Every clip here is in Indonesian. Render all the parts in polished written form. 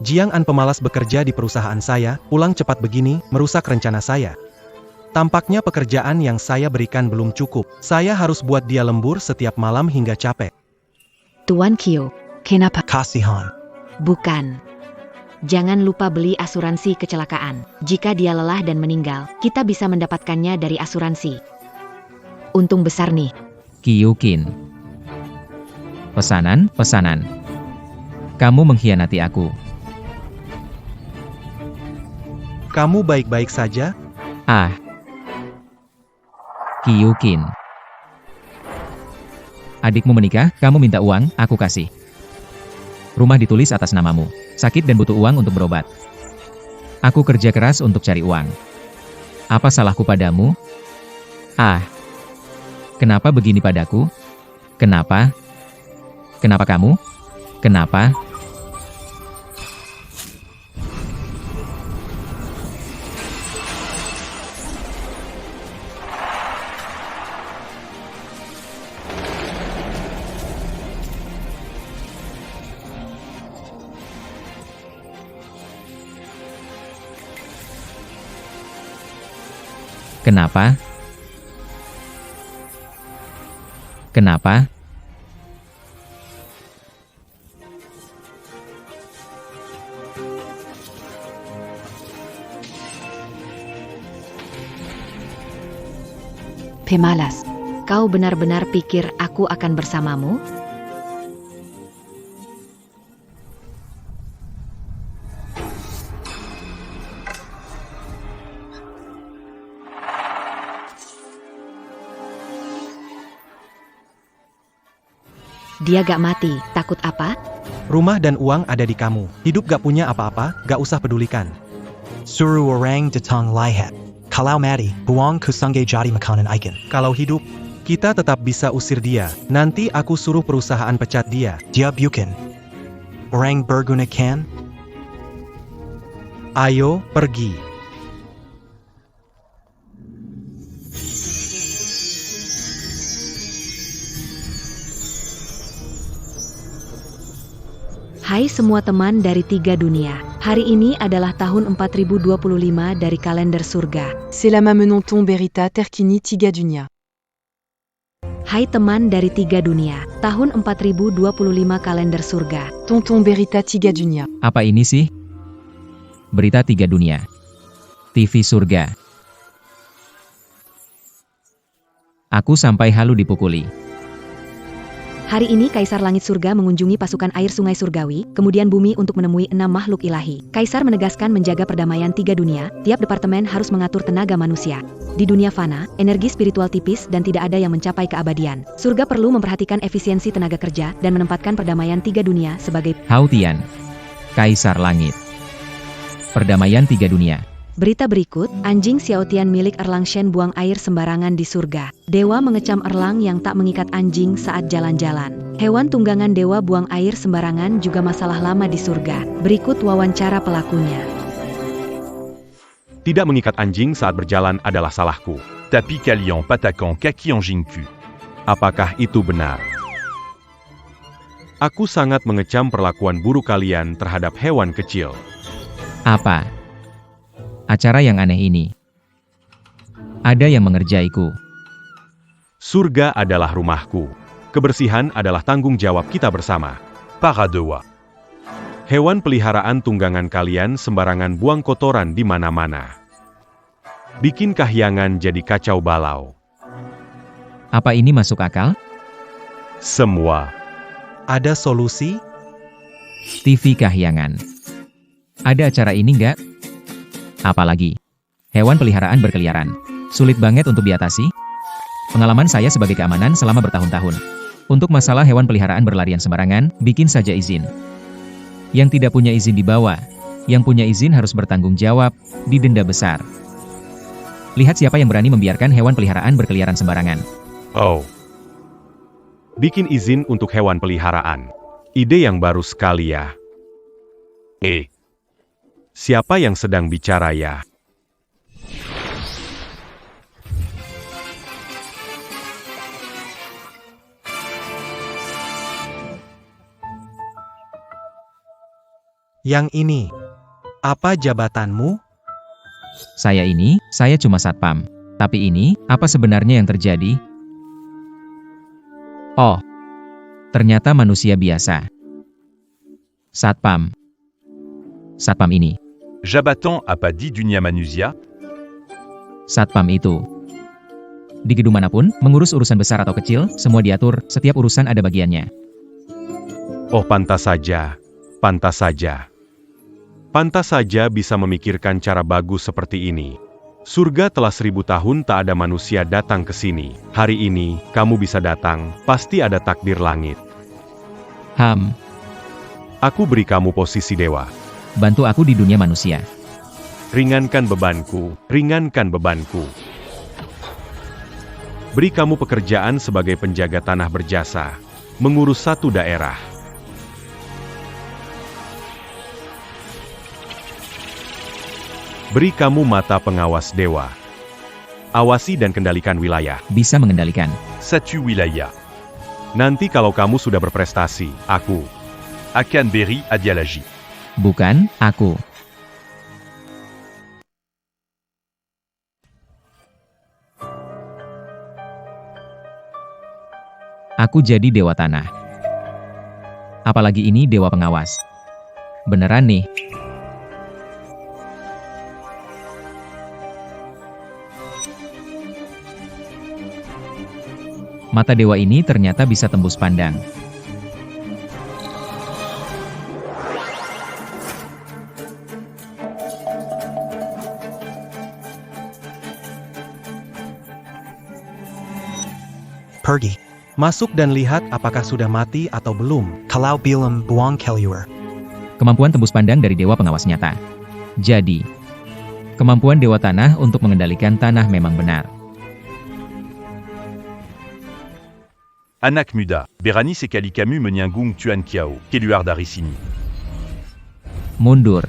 Jiang An pemalas bekerja di perusahaan saya, pulang cepat begini, merusak rencana saya. Tampaknya pekerjaan yang saya berikan belum cukup. Saya harus buat dia lembur setiap malam hingga capek. Tuan Kyo, kenapa? Kasihan. Bukan. Jangan lupa beli asuransi kecelakaan. Jika dia lelah dan meninggal, kita bisa mendapatkannya dari asuransi. Untung besar nih. Kyukin. Pesanan. Kamu mengkhianati aku. Kamu baik-baik saja? Ah. Kyukin. Adikmu menikah, kamu minta uang, aku kasih. Rumah ditulis atas namamu. Sakit dan butuh uang untuk berobat. Aku kerja keras untuk cari uang. Apa salahku padamu? Ah. Kenapa begini padaku? Kenapa? Kenapa kamu? Kenapa? Kenapa? Kenapa? Pemalas. Kau benar-benar pikir aku akan bersamamu? Dia gak mati, takut apa? Rumah dan uang ada di kamu. Hidup gak punya apa-apa, gak usah pedulikan. Suruh orang datang lihat. Kalau mati, buang ke sungai jadi makanan ikan. Kalau hidup, kita tetap bisa usir dia. Nanti aku suruh perusahaan pecat dia. Dia bukan orang berguna kan? Ayo, pergi. Hai semua teman dari 3 dunia. Hari ini adalah tahun 4025 dari kalender surga. C'est la Mamenonton Berita Terkini Tiga Dunia. Hai teman dari 3 dunia. Tahun 4025 kalender surga. Tonton Berita Tiga Dunia. Apa ini sih? Berita 3 dunia. TV surga. Aku sampai halu dipukuli. Hari ini Kaisar Langit Surga mengunjungi pasukan air sungai surgawi, kemudian bumi untuk menemui 6 makhluk ilahi. Kaisar menegaskan menjaga perdamaian 3 dunia, tiap departemen harus mengatur tenaga manusia. Di dunia fana, energi spiritual tipis dan tidak ada yang mencapai keabadian. Surga perlu memperhatikan efisiensi tenaga kerja dan menempatkan perdamaian 3 dunia sebagai Hao Tian. Kaisar Langit. Perdamaian 3 dunia. berita berikut. Anjing Xiaotian milik Erlang Shen buang air sembarangan di surga. Dewa mengecam Erlang yang tak mengikat anjing saat jalan-jalan. Hewan tunggangan dewa buang air sembarangan juga masalah lama di surga. Berikut wawancara pelakunya. Tidak mengikat anjing saat berjalan adalah salahku. Tapi kalian patakan kaki anjingku. Apakah itu benar? Aku sangat mengecam perlakuan buruk kalian terhadap hewan kecil. Apa? Acara yang aneh ini. Ada yang mengerjaiku. Surga adalah rumahku. Kebersihan adalah tanggung jawab kita bersama. Para dewa. Hewan peliharaan tunggangan kalian sembarangan buang kotoran di mana-mana. Bikin kahyangan jadi kacau balau. Apa ini masuk akal? Semua. Ada solusi? TV kahyangan. Ada acara ini nggak? Apalagi, hewan peliharaan berkeliaran. Sulit banget untuk diatasi. Pengalaman saya sebagai keamanan selama bertahun-tahun. Untuk masalah hewan peliharaan berlarian sembarangan, bikin saja izin. Yang tidak punya izin dibawa. Yang punya izin harus bertanggung jawab, didenda besar. Lihat siapa yang berani membiarkan hewan peliharaan berkeliaran sembarangan. Oh. Bikin izin untuk hewan peliharaan. Ide yang baru sekali ya. Siapa yang sedang bicara ya? Yang ini. Apa jabatanmu? Saya cuma satpam. Tapi ini, apa sebenarnya yang terjadi? Oh, ternyata manusia biasa. Satpam. Satpam ini. Jabatan a pas dit dunia manusia? Satpam itu. Di gedung manapun, mengurus urusan besar atau kecil, semua diatur, setiap urusan ada bagiannya. Oh, pantas saja. Pantas saja. Pantas saja bisa memikirkan cara bagus seperti ini. Surga telah 1000 tahun tak ada manusia datang ke sini. Hari ini, kamu bisa datang, pasti ada takdir langit. Aku beri kamu posisi dewa. Bantu aku di dunia manusia. Ringankan bebanku, ringankan bebanku. Beri kamu pekerjaan sebagai penjaga tanah berjasa, mengurus satu daerah. Beri kamu mata pengawas dewa. Awasi dan kendalikan wilayah. Bisa mengendalikan. Satu wilaya. Nanti kalau kamu sudah berprestasi, aku. Akan beri adialaji. Bukan, aku. Aku jadi dewa tanah. Apalagi ini dewa pengawas. Beneran nih. Mata dewa ini ternyata bisa tembus pandang. Pergi. Masuk dan lihat apakah sudah mati atau belum. Kalau bilam buang keluar. Kemampuan tembus pandang dari dewa pengawas nyata. Jadi, kemampuan dewa tanah untuk mengendalikan tanah memang benar. Anak muda. Berani sekali kamu menyanggung Tuan Kiao. Keluar dari sini. Mundur.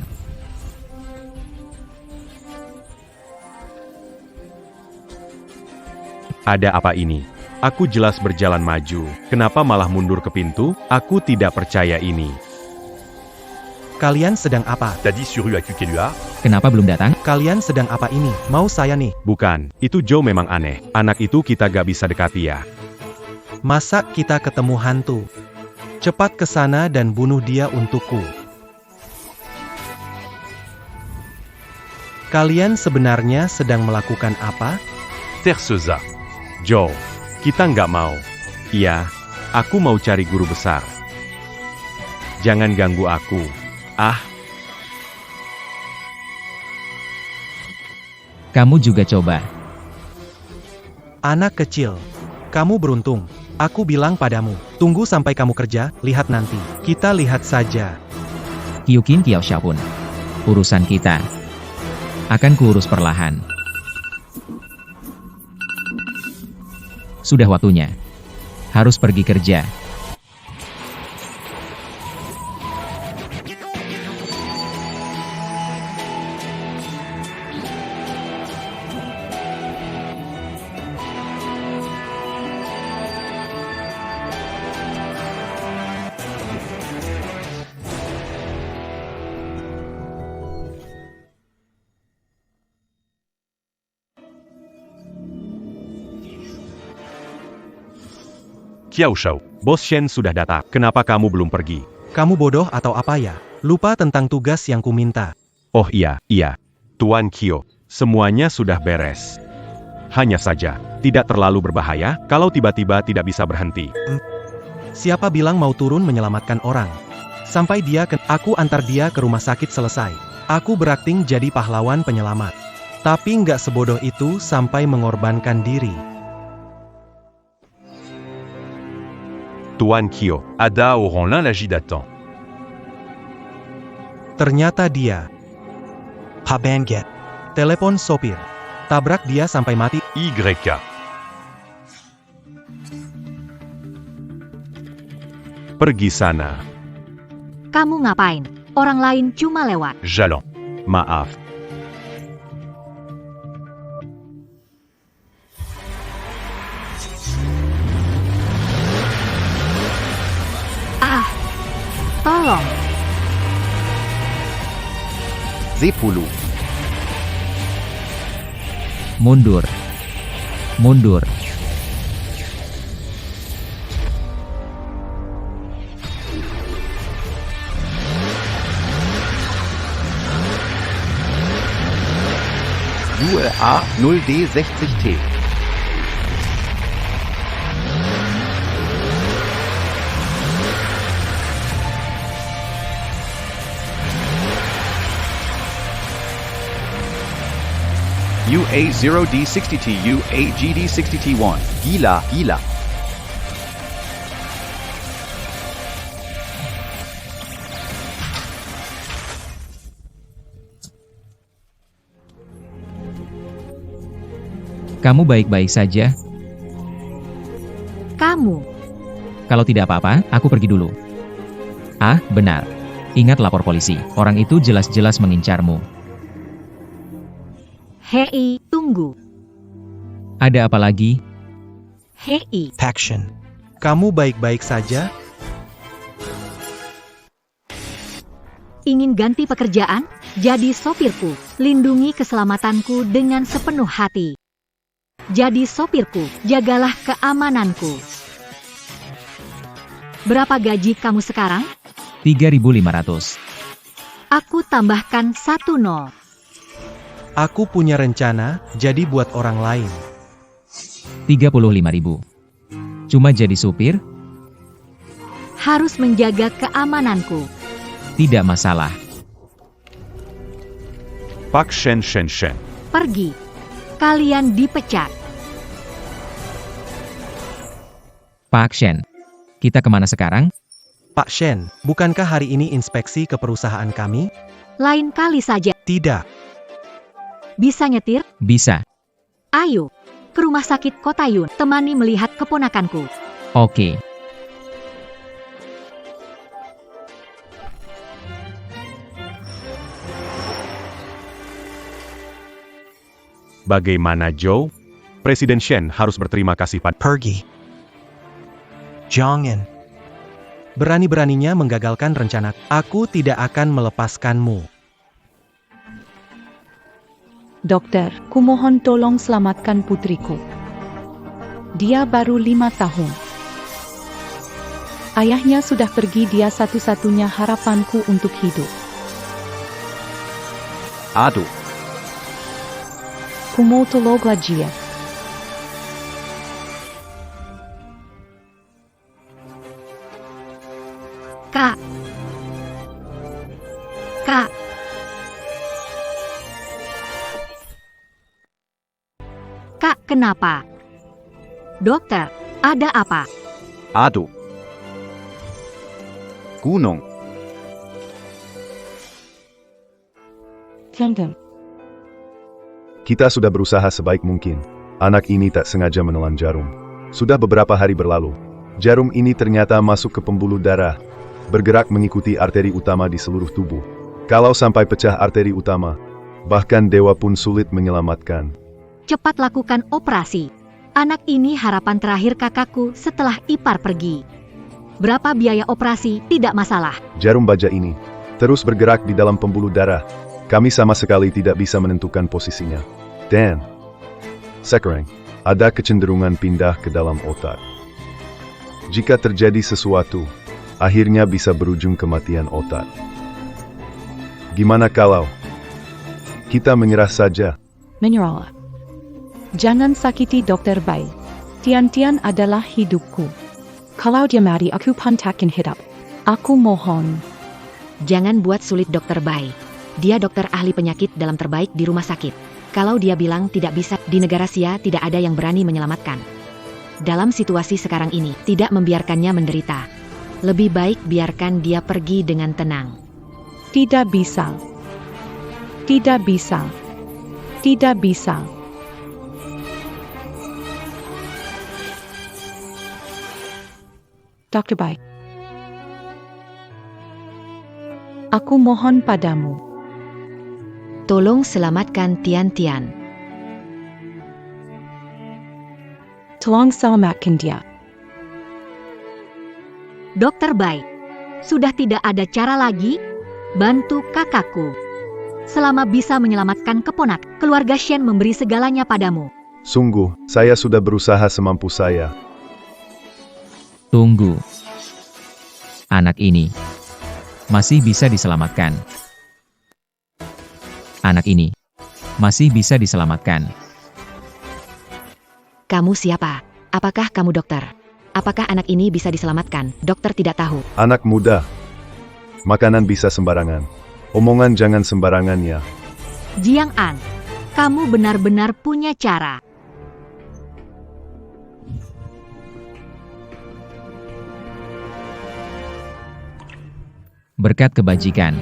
Ada apa ini? Aku jelas berjalan maju, kenapa malah mundur ke pintu? Aku tidak percaya ini. Kalian sedang apa? Tadi suruh aku keluar? Kenapa belum datang? Kalian sedang apa ini? Mau saya nih? Bukan, itu Joe memang aneh. Anak itu kita gak bisa dekati ya. Masa kita ketemu hantu? Cepat ke sana dan bunuh dia untukku. Kalian sebenarnya sedang melakukan apa? Terseza. Joe, kita nggak mau. Iya, aku mau cari guru besar. Jangan ganggu aku. Ah, Kamu juga coba. Anak kecil, kamu beruntung. Aku bilang padamu, tunggu sampai kamu kerja, lihat nanti. Kita lihat saja. Kyukin Kiao Xiaopun. Urusan kita. Akan kuurus perlahan. Sudah waktunya. Harus pergi kerja. Kiao Shao. Bos Shen sudah datang. Kenapa kamu belum pergi? Kamu bodoh atau apa ya? Lupa tentang tugas yang kuminta. Oh iya. Tuan Kyo, semuanya sudah beres. Hanya saja, tidak terlalu berbahaya kalau tiba-tiba tidak bisa berhenti. Siapa bilang mau turun menyelamatkan orang? Sampai dia aku antar dia ke rumah sakit selesai. Aku berakting jadi pahlawan penyelamat. Tapi nggak sebodoh itu sampai mengorbankan diri. Tuan Kyo. Ada auront l'un l'agi d'attend. Ternyata dia. Pabanget. Telepon sopir. Tabrak dia sampai mati. YK. Pergi sana. Kamu ngapain? Orang lain cuma lewat. Jalan. Maaf. Tolong. Sepuluh. Mundur. Mundur. UA 0D60T. UA 0D60T, UA GD60T1. Gila, gila. Kamu baik-baik saja? Kamu. Kalau tidak apa-apa, aku pergi dulu. Ah, benar. Ingat lapor polisi. Orang itu jelas-jelas mengincarmu. Hei, tunggu. Ada apa lagi? Hei, Pakshin. Kamu baik-baik saja? ingin ganti pekerjaan? Jadi sopirku. Lindungi keselamatanku dengan sepenuh hati. Jadi sopirku, jagalah keamananku. Berapa gaji kamu sekarang? 3.500. Aku tambahkan 1 0. Aku punya rencana, jadi buat orang lain. 35.000. Cuma jadi supir? Harus menjaga keamananku. Tidak masalah. Pak Shen Shen Shen. Pergi. Kalian dipecat. Pak Shen, kita kemana sekarang? Pak Shen, bukankah hari ini inspeksi ke perusahaan kami? Lain kali saja. Tidak. Bisa nyetir? Bisa. Ayo. Ke rumah sakit Kota Yun. Temani melihat keponakanku. Oke. Bagaimana Joe? Presiden Shen harus berterima kasih pada Pergi. Jongin. Berani-beraninya menggagalkan rencana. Aku tidak akan melepaskanmu. Dokter, kumohon tolong selamatkan putriku. Dia baru 5 tahun. Ayahnya sudah pergi, dia satu-satunya harapanku untuk hidup. Aduh. Kumo tolonglah dia. Kak. Kak. Kak, kenapa? Dokter, ada apa? Aduh. Gunung. Tandem. Kita sudah berusaha sebaik mungkin. Anak ini tak sengaja menelan jarum. Sudah beberapa hari berlalu. Jarum ini ternyata masuk ke pembuluh darah, bergerak mengikuti arteri utama di seluruh tubuh. Kalau sampai pecah arteri utama, bahkan dewa pun sulit menyelamatkan. Cepat lakukan operasi. Anak ini harapan terakhir kakakku setelah ipar pergi. Berapa biaya operasi? Tidak masalah. Jarum baja ini terus bergerak di dalam pembuluh darah. Kami sama sekali tidak bisa menentukan posisinya. Dan sekarang, ada kecenderungan pindah ke dalam otak. Jika terjadi sesuatu, akhirnya bisa berujung kematian otak. Gimana kalau kita menyerah saja? Menyerah. Jangan sakiti Dokter Bai. Tian-Tian adalah hidupku. Kalau dia mati, aku pantakin hidup. Aku mohon. Jangan buat sulit Dokter Bai. Dia dokter ahli penyakit dalam terbaik di rumah sakit. Kalau dia bilang tidak bisa, di negara Sia tidak ada yang berani menyelamatkan. Dalam situasi sekarang ini, tidak membiarkannya menderita. Lebih baik biarkan dia pergi dengan tenang. Tidak bisa. Tidak bisa. Tidak bisa. Dr. Bai. Aku mohon padamu. Tolong selamatkan Tian-Tian. Tolong selamatkan dia. Dokter Bai, sudah tidak ada cara lagi? Bantu kakakku. selama bisa menyelamatkan keponak. Keluarga Shen memberi segalanya padamu. Sungguh, saya sudah berusaha semampu saya. Tunggu. Anak ini masih bisa diselamatkan. Anak ini masih bisa diselamatkan. Kamu siapa? Apakah kamu dokter? Apakah anak ini bisa diselamatkan? Dokter tidak tahu. Anak muda. Makanan bisa sembarangan. Omongan jangan sembarangan ya. Jiang An, kamu benar-benar punya cara. Berkat kebajikan.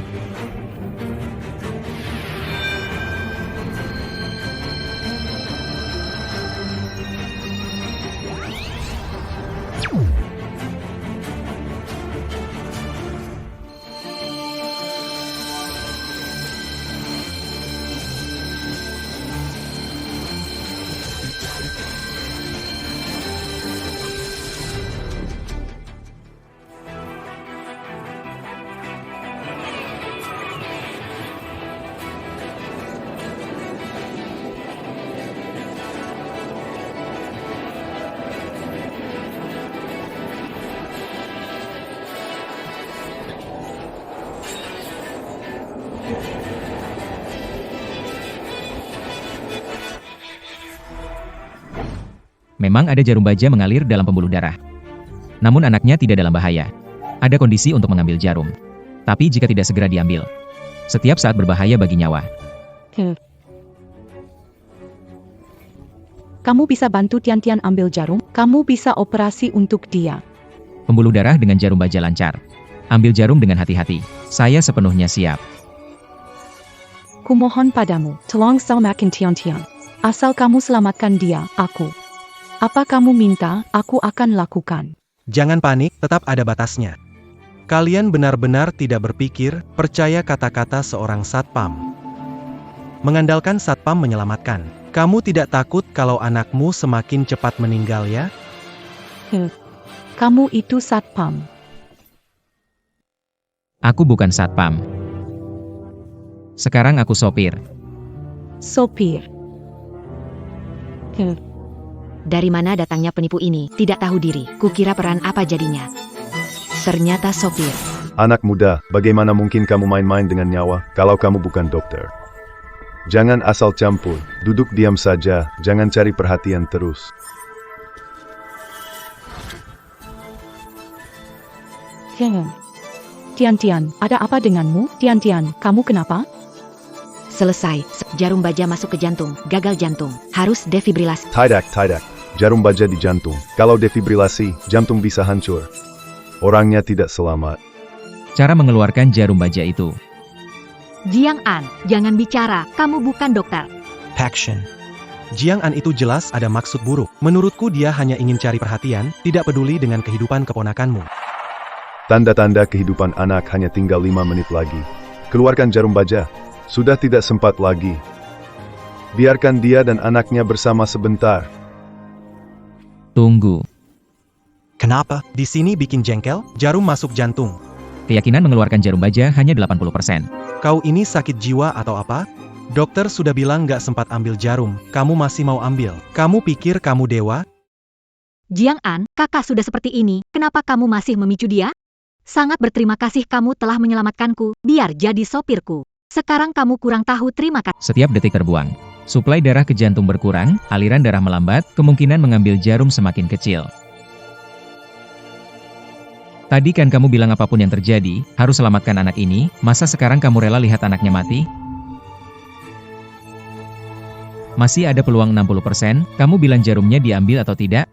Memang ada jarum baja mengalir dalam pembuluh darah. Namun anaknya tidak dalam bahaya. Ada kondisi untuk mengambil jarum. Tapi jika tidak segera diambil, setiap saat berbahaya bagi nyawa. Kamu bisa bantu Tian ambil jarum? Kamu bisa operasi untuk dia. Pembuluh darah dengan jarum baja lancar. Ambil jarum dengan hati-hati. Saya sepenuhnya siap. Kumohon padamu, tolong selamatkan Tian. Asal kamu selamatkan dia, aku. Apa kamu minta, aku akan lakukan. Jangan panik, tetap ada batasnya. Kalian benar-benar tidak berpikir, percaya kata-kata seorang satpam. Mengandalkan satpam menyelamatkan. Kamu tidak takut kalau anakmu semakin cepat meninggal ya? Kamu itu satpam. Aku bukan satpam. Sekarang aku sopir. Sopir. Dari mana datangnya penipu ini? Tidak tahu diri. Kukira peran apa jadinya. Ternyata sopir. Anak muda, bagaimana mungkin kamu main-main dengan nyawa kalau kamu bukan dokter? Jangan asal campur, duduk diam saja, jangan cari perhatian terus. Tian, ada apa denganmu? Tian, kamu kenapa? Selesai. Jarum baja masuk ke jantung. Gagal jantung. Harus defibrilasi. Tidak. Jarum baja di jantung. Kalau defibrilasi, jantung bisa hancur. Orangnya tidak selamat. Cara mengeluarkan jarum baja itu. Jiang An, jangan bicara. Kamu bukan dokter. Paction. Jiang An itu jelas ada maksud buruk. Menurutku dia hanya ingin cari perhatian, tidak peduli dengan kehidupan keponakanmu. Tanda-tanda kehidupan anak hanya tinggal 5 menit lagi. Keluarkan jarum baja. Sudah tidak sempat lagi. Biarkan dia dan anaknya bersama sebentar. Tunggu. Kenapa? Di sini bikin jengkel, jarum masuk jantung. Keyakinan mengeluarkan jarum baja hanya 80%. Kau ini sakit jiwa atau apa? Dokter sudah bilang gak sempat ambil jarum, kamu masih mau ambil. Kamu pikir kamu dewa? Jiang An, kakak sudah seperti ini, kenapa kamu masih memicu dia? Sangat berterima kasih kamu telah menyelamatkanku, biar jadi sopirku. Sekarang kamu kurang tahu terima kasih. Setiap detik terbuang. Suplai darah ke jantung berkurang, aliran darah melambat, kemungkinan mengambil jarum semakin kecil. Tadi kan kamu bilang apapun yang terjadi, harus selamatkan anak ini, masa sekarang kamu rela lihat anaknya mati? Masih ada peluang 60%, kamu bilang jarumnya diambil atau tidak?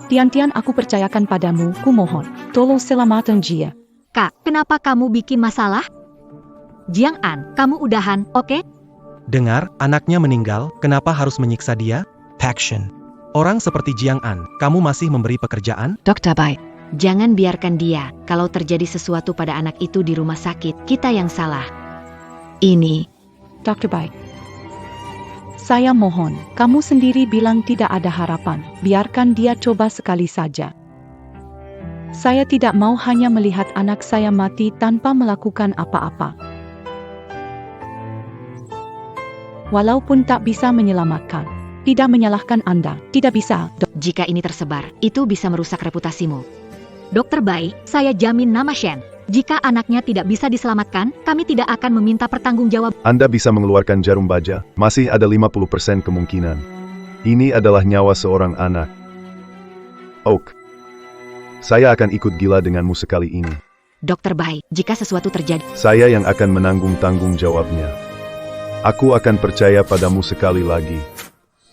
Tian, aku percayakan padamu, kumohon. Tolong selamatkan dia. Kak, kenapa kamu bikin masalah? Jiang An, kamu udahan, oke? Dengar, anaknya meninggal, kenapa harus menyiksa dia? Paction. Orang seperti Jiang An, kamu masih memberi pekerjaan? Dokter Bai, jangan biarkan dia. Kalau terjadi sesuatu pada anak itu di rumah sakit, kita yang salah. Ini. Dr. Bai. Saya mohon, kamu sendiri bilang tidak ada harapan. Biarkan dia coba sekali saja. Saya tidak mau hanya melihat anak saya mati tanpa melakukan apa-apa. Walaupun tak bisa menyelamatkan, tidak menyalahkan Anda, tidak bisa. Jika ini tersebar, itu bisa merusak reputasimu. Dokter Bai, saya jamin nama Shen. Jika anaknya tidak bisa diselamatkan, kami tidak akan meminta pertanggungjawab. Anda bisa mengeluarkan jarum baja, masih ada 50% kemungkinan. Ini adalah nyawa seorang anak. Oak, saya akan ikut gila denganmu sekali ini. Dokter Bai, jika sesuatu terjadi, Saya yang akan menanggung tanggung jawabnya. Aku akan percaya padamu sekali lagi.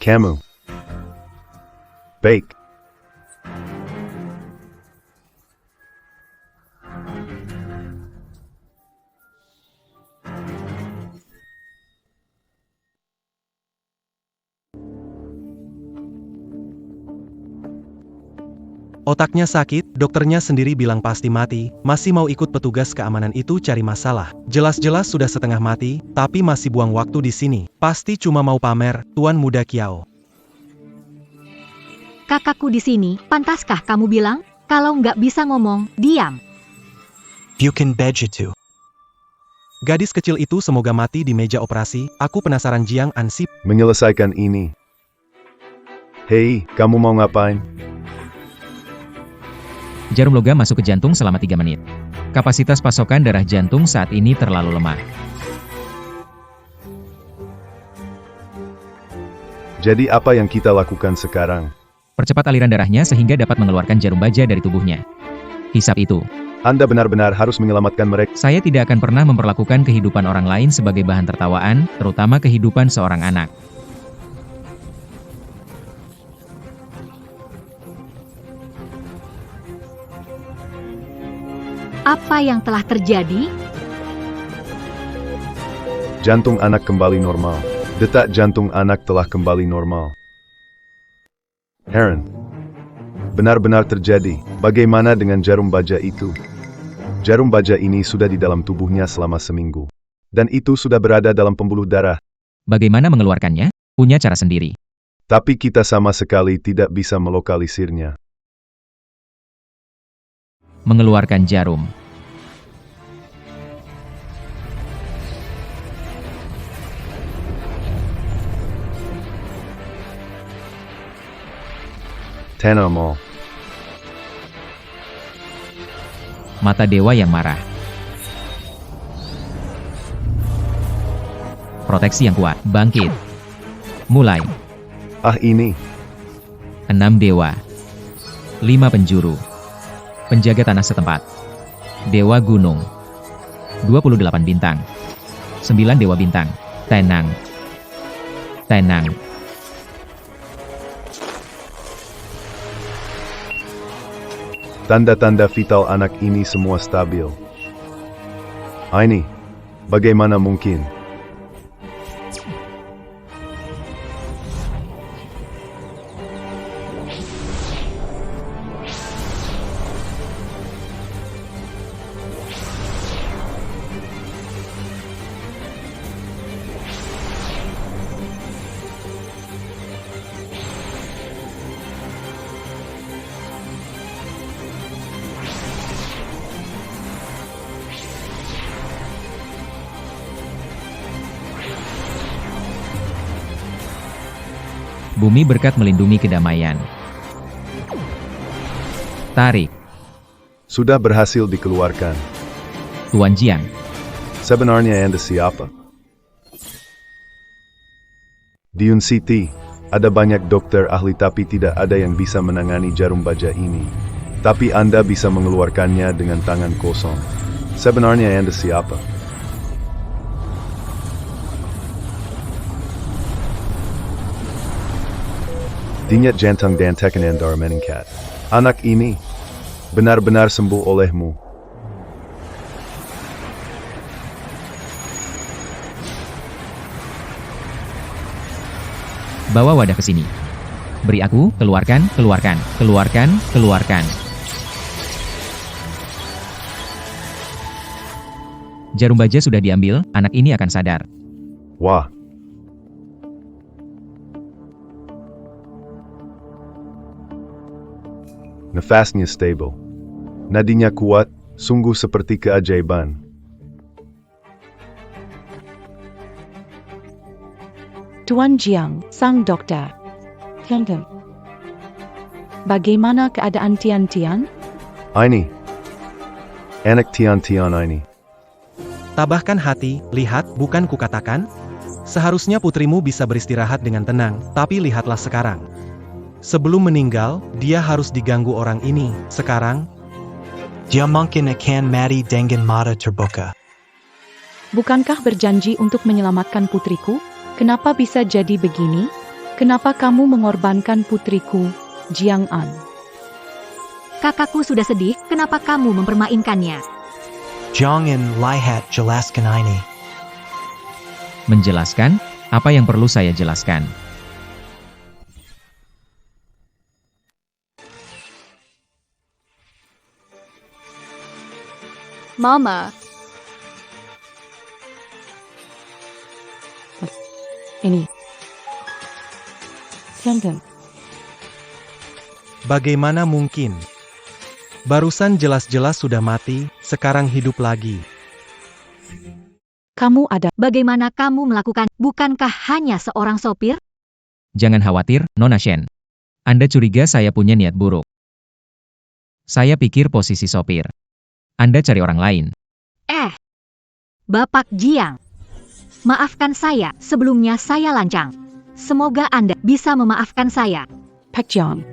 Kamu. Baik. Otaknya sakit, dokternya sendiri bilang pasti mati, masih mau ikut petugas keamanan itu cari masalah. Jelas-jelas sudah setengah mati, tapi masih buang waktu di sini. Pasti cuma mau pamer, Tuan Muda Kiao. kakakku di sini, pantaskah kamu bilang? Kalau nggak bisa ngomong, diam. You can bet you to. Gadis kecil itu semoga mati di meja operasi, aku penasaran Jiang Ansip. Menyelesaikan ini. Hei, kamu mau ngapain? Jarum logam masuk ke jantung selama 3 menit. Kapasitas pasokan darah jantung saat ini terlalu lemah. Jadi apa yang kita lakukan sekarang? Percepat aliran darahnya sehingga dapat mengeluarkan jarum baja dari tubuhnya. Hisap itu. Anda benar-benar harus menyelamatkan mereka. Saya tidak akan pernah memperlakukan kehidupan orang lain sebagai bahan tertawaan, terutama kehidupan seorang anak. Apa yang telah terjadi? Jantung anak kembali normal. Detak jantung anak telah kembali normal. Heron. Benar-benar terjadi. Bagaimana dengan jarum baja itu? Jarum baja ini sudah di dalam tubuhnya selama seminggu. Dan itu sudah berada dalam pembuluh darah. Bagaimana mengeluarkannya? Punya cara sendiri. Tapi kita sama sekali tidak bisa melokalisirnya. Mengeluarkan jarum. Tenamo. Mata dewa yang marah. Proteksi yang kuat. Bangkit. Mulai. Ah ini. 6 dewa. 5 penjuru. Penjaga tanah setempat. Dewa gunung. 28 bintang. 9 dewa bintang. Tenang. Tenang. Tanda-tanda vital anak ini semua stabil. Ini. Bagaimana mungkin? Bumi berkat melindungi kedamaian. Tarik. Sudah berhasil dikeluarkan. Tuan Jiang. Sebenarnya Anda siapa? Di Uncity, ada banyak dokter ahli tapi tidak ada yang bisa menangani jarum baja ini. Tapi Anda bisa mengeluarkannya dengan tangan kosong. Sebenarnya Anda siapa? Denyut jantung dan tekanan darah meningkat. Anak ini benar-benar sembuh olehmu. Bawa wadah ke sini. Beri aku, keluarkan, keluarkan, keluarkan, keluarkan. Jarum baja sudah diambil, anak ini akan sadar. Wah. Nafasnya stable. Nadinya kuat, sungguh seperti keajaiban. Tuan Jiang, sang dokter. Tian. Bagaimana keadaan Tian? Ini. Anak Tian ini. Tabahkan hati, lihat, bukan kukatakan? Seharusnya putrimu bisa beristirahat dengan tenang, tapi lihatlah sekarang. Sebelum meninggal, dia harus diganggu orang ini. Sekarang, Dia mungkin akan mati dengan mata terbuka. Bukankah berjanji untuk menyelamatkan putriku? Kenapa bisa jadi begini? Kenapa kamu mengorbankan putriku, Jiang An? Kakakku sudah sedih, kenapa kamu mempermainkannya? Jangan lihat jelaskan ini. Menjelaskan? Apa yang perlu saya jelaskan? Mama, Ini. Tian. bagaimana mungkin? Barusan jelas-jelas sudah mati, sekarang hidup lagi. Kamu ada. Bagaimana kamu melakukan? Bukankah hanya seorang sopir? Jangan khawatir, Nona Shen. Anda curiga saya punya niat buruk. Saya pikir posisi sopir. Anda cari orang lain. Bapak Jiang. Maafkan saya, sebelumnya saya lancang. Semoga Anda bisa memaafkan saya. Pak Jiang.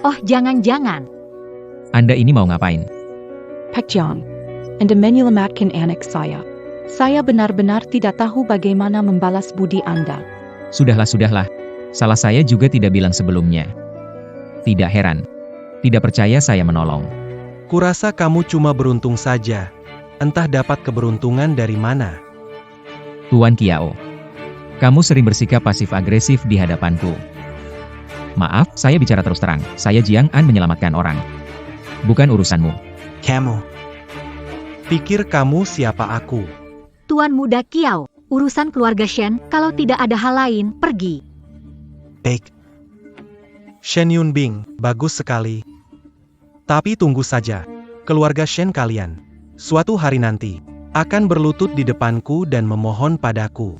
Oh, jangan-jangan. Anda ini mau ngapain? Pak Jiang. Anda menyelamatkan anak saya. Saya benar-benar tidak tahu bagaimana membalas budi Anda. Sudahlah. Salah saya juga tidak bilang sebelumnya. Tidak heran. Tidak percaya saya menolong. Kurasa kamu cuma beruntung saja. Entah dapat keberuntungan dari mana. Tuan Kiao. Kamu sering bersikap pasif-agresif di hadapanku. Maaf, saya bicara terus terang. Saya Jiang An menyelamatkan orang. Bukan urusanmu. Kamu. Pikir kamu siapa aku? Tuan Muda Kiao, urusan keluarga Shen, kalau tidak ada hal lain, pergi. Baik. Shen Yunbing, bagus sekali. Tapi tunggu saja. Keluarga Shen kalian, suatu hari nanti, akan berlutut di depanku dan memohon padaku.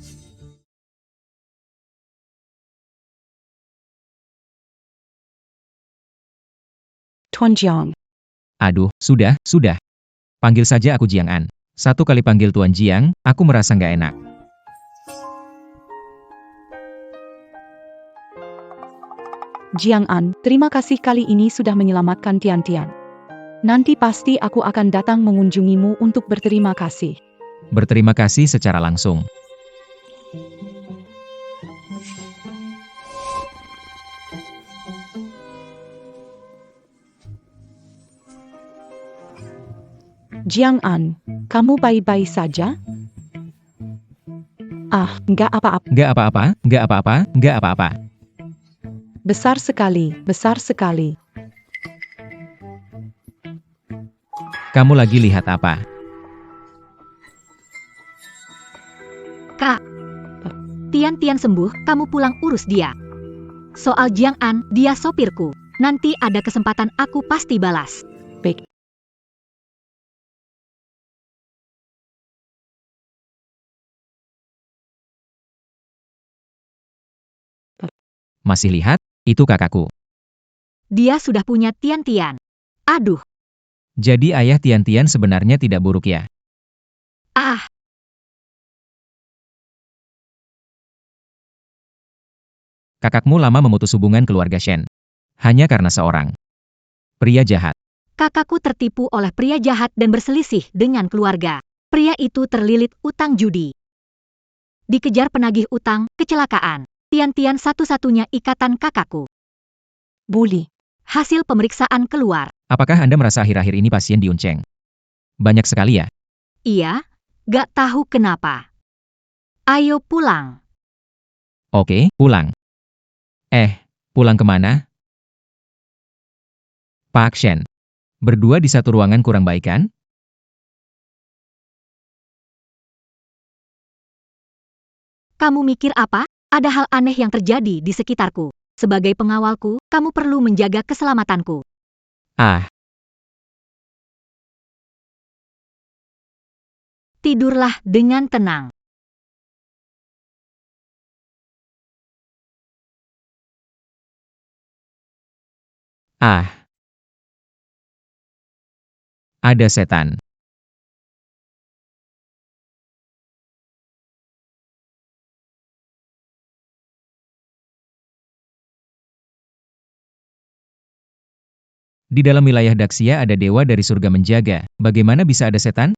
Tuan Jiang. Aduh, sudah. Panggil saja aku Jiang An. Satu kali panggil Tuan Jiang, aku merasa nggak enak. Jiang An, terima kasih kali ini sudah menyelamatkan Tian. Nanti pasti aku akan datang mengunjungimu untuk berterima kasih. Berterima kasih secara langsung. Jiang An, kamu baik-baik saja? Enggak apa-apa. Nggak apa-apa. Besar sekali. Kamu lagi lihat apa? Kak, Tian sembuh, kamu pulang urus dia. Soal Jiang An, dia sopirku. Nanti ada kesempatan aku pasti balas. Baik. Masih lihat? Itu kakakku. Dia sudah punya Tian. Aduh, Jadi ayah Tian sebenarnya tidak buruk ya? Kakakmu lama memutus hubungan keluarga Shen. Hanya karena seorang pria jahat. kakakku tertipu oleh pria jahat dan berselisih dengan keluarga. Pria itu terlilit utang judi. Dikejar penagih utang, kecelakaan. Tian satu-satunya ikatan kakakku. Bully. Hasil pemeriksaan keluar. Apakah Anda merasa akhir-akhir ini pasien diunceng? Banyak sekali ya? Iya, gak tahu kenapa. Ayo pulang. Oke, pulang. Pulang kemana? Pak Shen. Berdua di satu ruangan kurang baik kan? Kamu mikir apa? Ada hal aneh yang terjadi di sekitarku. Sebagai pengawalku, kamu perlu menjaga keselamatanku. Ah, Tidurlah dengan tenang. ah. Ada setan. Di dalam wilayah Daxia ada dewa dari surga menjaga. Bagaimana bisa ada setan?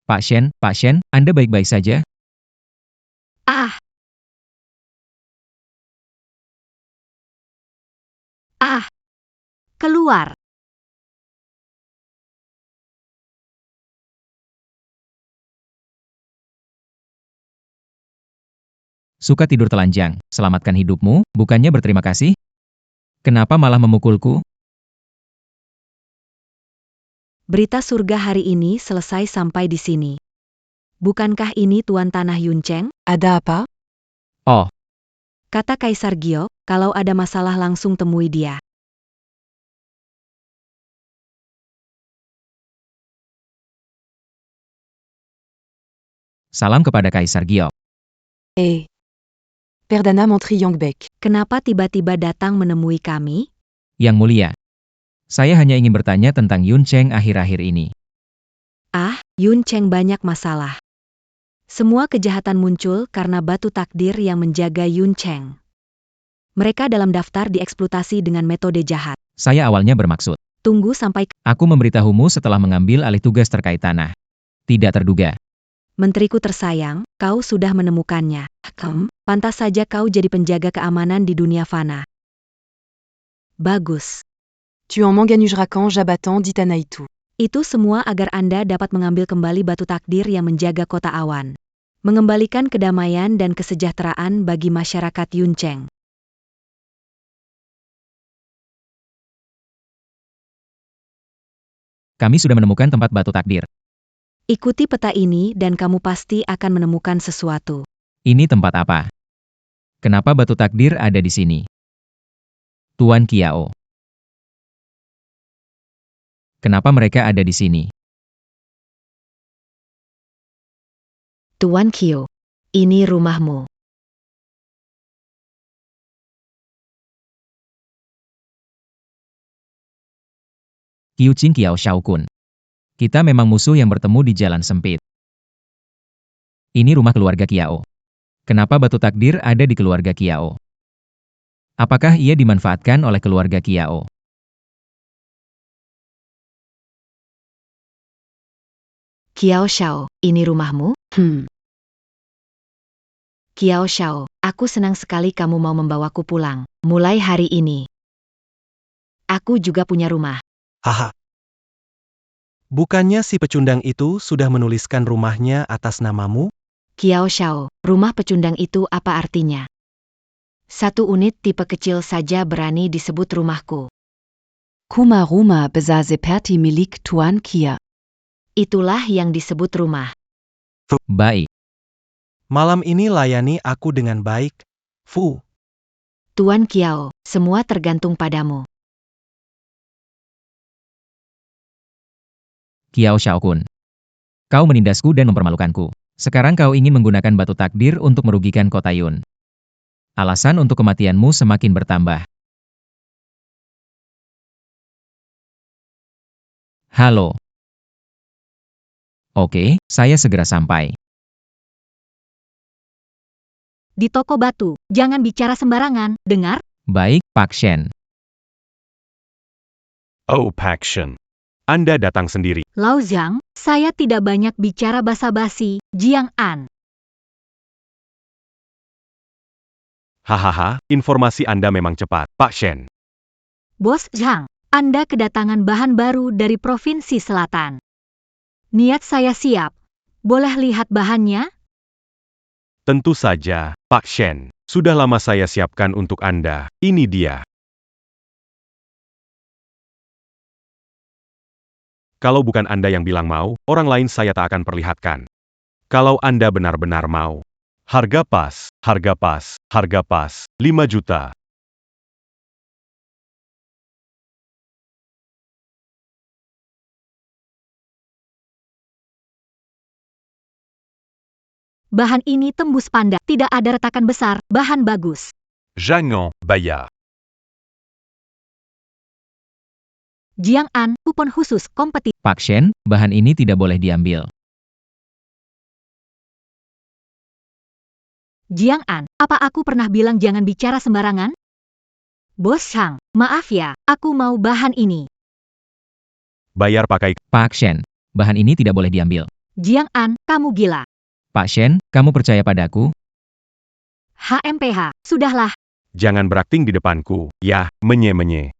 Pak Shen, Anda baik-baik saja? Ah! Ah! Keluar! Suka tidur telanjang, selamatkan hidupmu, bukannya berterima kasih? Kenapa malah memukulku? Berita surga hari ini selesai sampai di sini. Bukankah ini Tuan Tanah Yuncheng? Ada apa? Oh, Kata Kaisar Giok, kalau ada masalah langsung temui dia. salam kepada Kaisar Giok. Perdana Menteri Yongbek. Kenapa tiba-tiba datang menemui kami? Yang mulia, saya hanya ingin bertanya tentang Yuncheng akhir-akhir ini. Ah, Yuncheng banyak masalah. Semua kejahatan muncul karena batu takdir yang menjaga Yuncheng. Mereka dalam daftar dieksploitasi dengan metode jahat. Saya awalnya bermaksud, Tunggu sampai aku memberitahumu setelah mengambil alih tugas terkait tanah. Tidak terduga. menteriku tersayang, kau sudah menemukannya. Pantas saja kau jadi penjaga keamanan di dunia fana. Bagus. Tu en manganusera quand j'abattant dit Anaitu. Itu semua agar Anda dapat mengambil kembali batu takdir yang menjaga kota awan. Mengembalikan kedamaian dan kesejahteraan bagi masyarakat Yuncheng. Kami sudah menemukan tempat batu takdir. Ikuti peta ini dan kamu pasti akan menemukan sesuatu. Ini tempat apa? Kenapa batu takdir ada di sini? Tuan Kiao. Kenapa mereka ada di sini? Tuan Kyo, ini rumahmu. Qiuqing Kiao Xiaokun. Kita memang musuh yang bertemu di jalan sempit. Ini rumah keluarga Kiao. Kenapa batu takdir ada di keluarga Kiao? Apakah ia dimanfaatkan oleh keluarga Kiao? Kiao Xiao, ini rumahmu? Kiao Xiao, aku senang sekali kamu mau membawaku pulang. Mulai hari ini. Aku juga punya rumah. Haha. Bukannya si pecundang itu sudah menuliskan rumahnya atas namamu? Kiao Xiao, rumah pecundang itu apa artinya? Satu unit tipe kecil saja berani disebut rumahku. Kuma Ruma beza seperti milik Tuan Kia. Itulah yang disebut rumah. Baik. Malam ini layani aku dengan baik, Fu. Tuan Kiao, semua tergantung padamu. Kiao Xiaokun. Kau menindasku dan mempermalukanku. Sekarang kau ingin menggunakan batu takdir untuk merugikan kota Yun. Alasan untuk kematianmu semakin bertambah. Halo. Oke, saya segera sampai. Di toko batu, jangan bicara sembarangan, dengar? Baik, Pak Shen. Oh Pak Shen. Anda datang sendiri. Lao Zhang, saya tidak banyak bicara basa-basi, Jiang An. Hahaha, informasi Anda memang cepat, Pak Shen. Bos Zhang, Anda kedatangan bahan baru dari Provinsi Selatan. Niat saya siap. Boleh lihat bahannya? Tentu saja, Pak Shen. Sudah lama saya siapkan untuk Anda. Ini dia. Kalau bukan Anda yang bilang mau, orang lain saya tak akan perlihatkan. Kalau Anda benar-benar mau, Harga pas, harga pas, harga pas, 5 juta. Bahan ini tembus pandang, tidak ada retakan besar, bahan bagus. Jangan, Bayard. Jiang'an, kupon khusus kompetitif. Pak Shen, bahan ini tidak boleh diambil. Jiang'an, apa aku pernah bilang jangan bicara sembarangan? Bos Chang, maaf ya, aku mau bahan ini. Bayar pakai. Pak Shen, bahan ini tidak boleh diambil. Jiang'an, kamu gila. Pak Shen, kamu percaya padaku? HMPH, sudahlah. Jangan berakting di depanku, ya, menye-menye.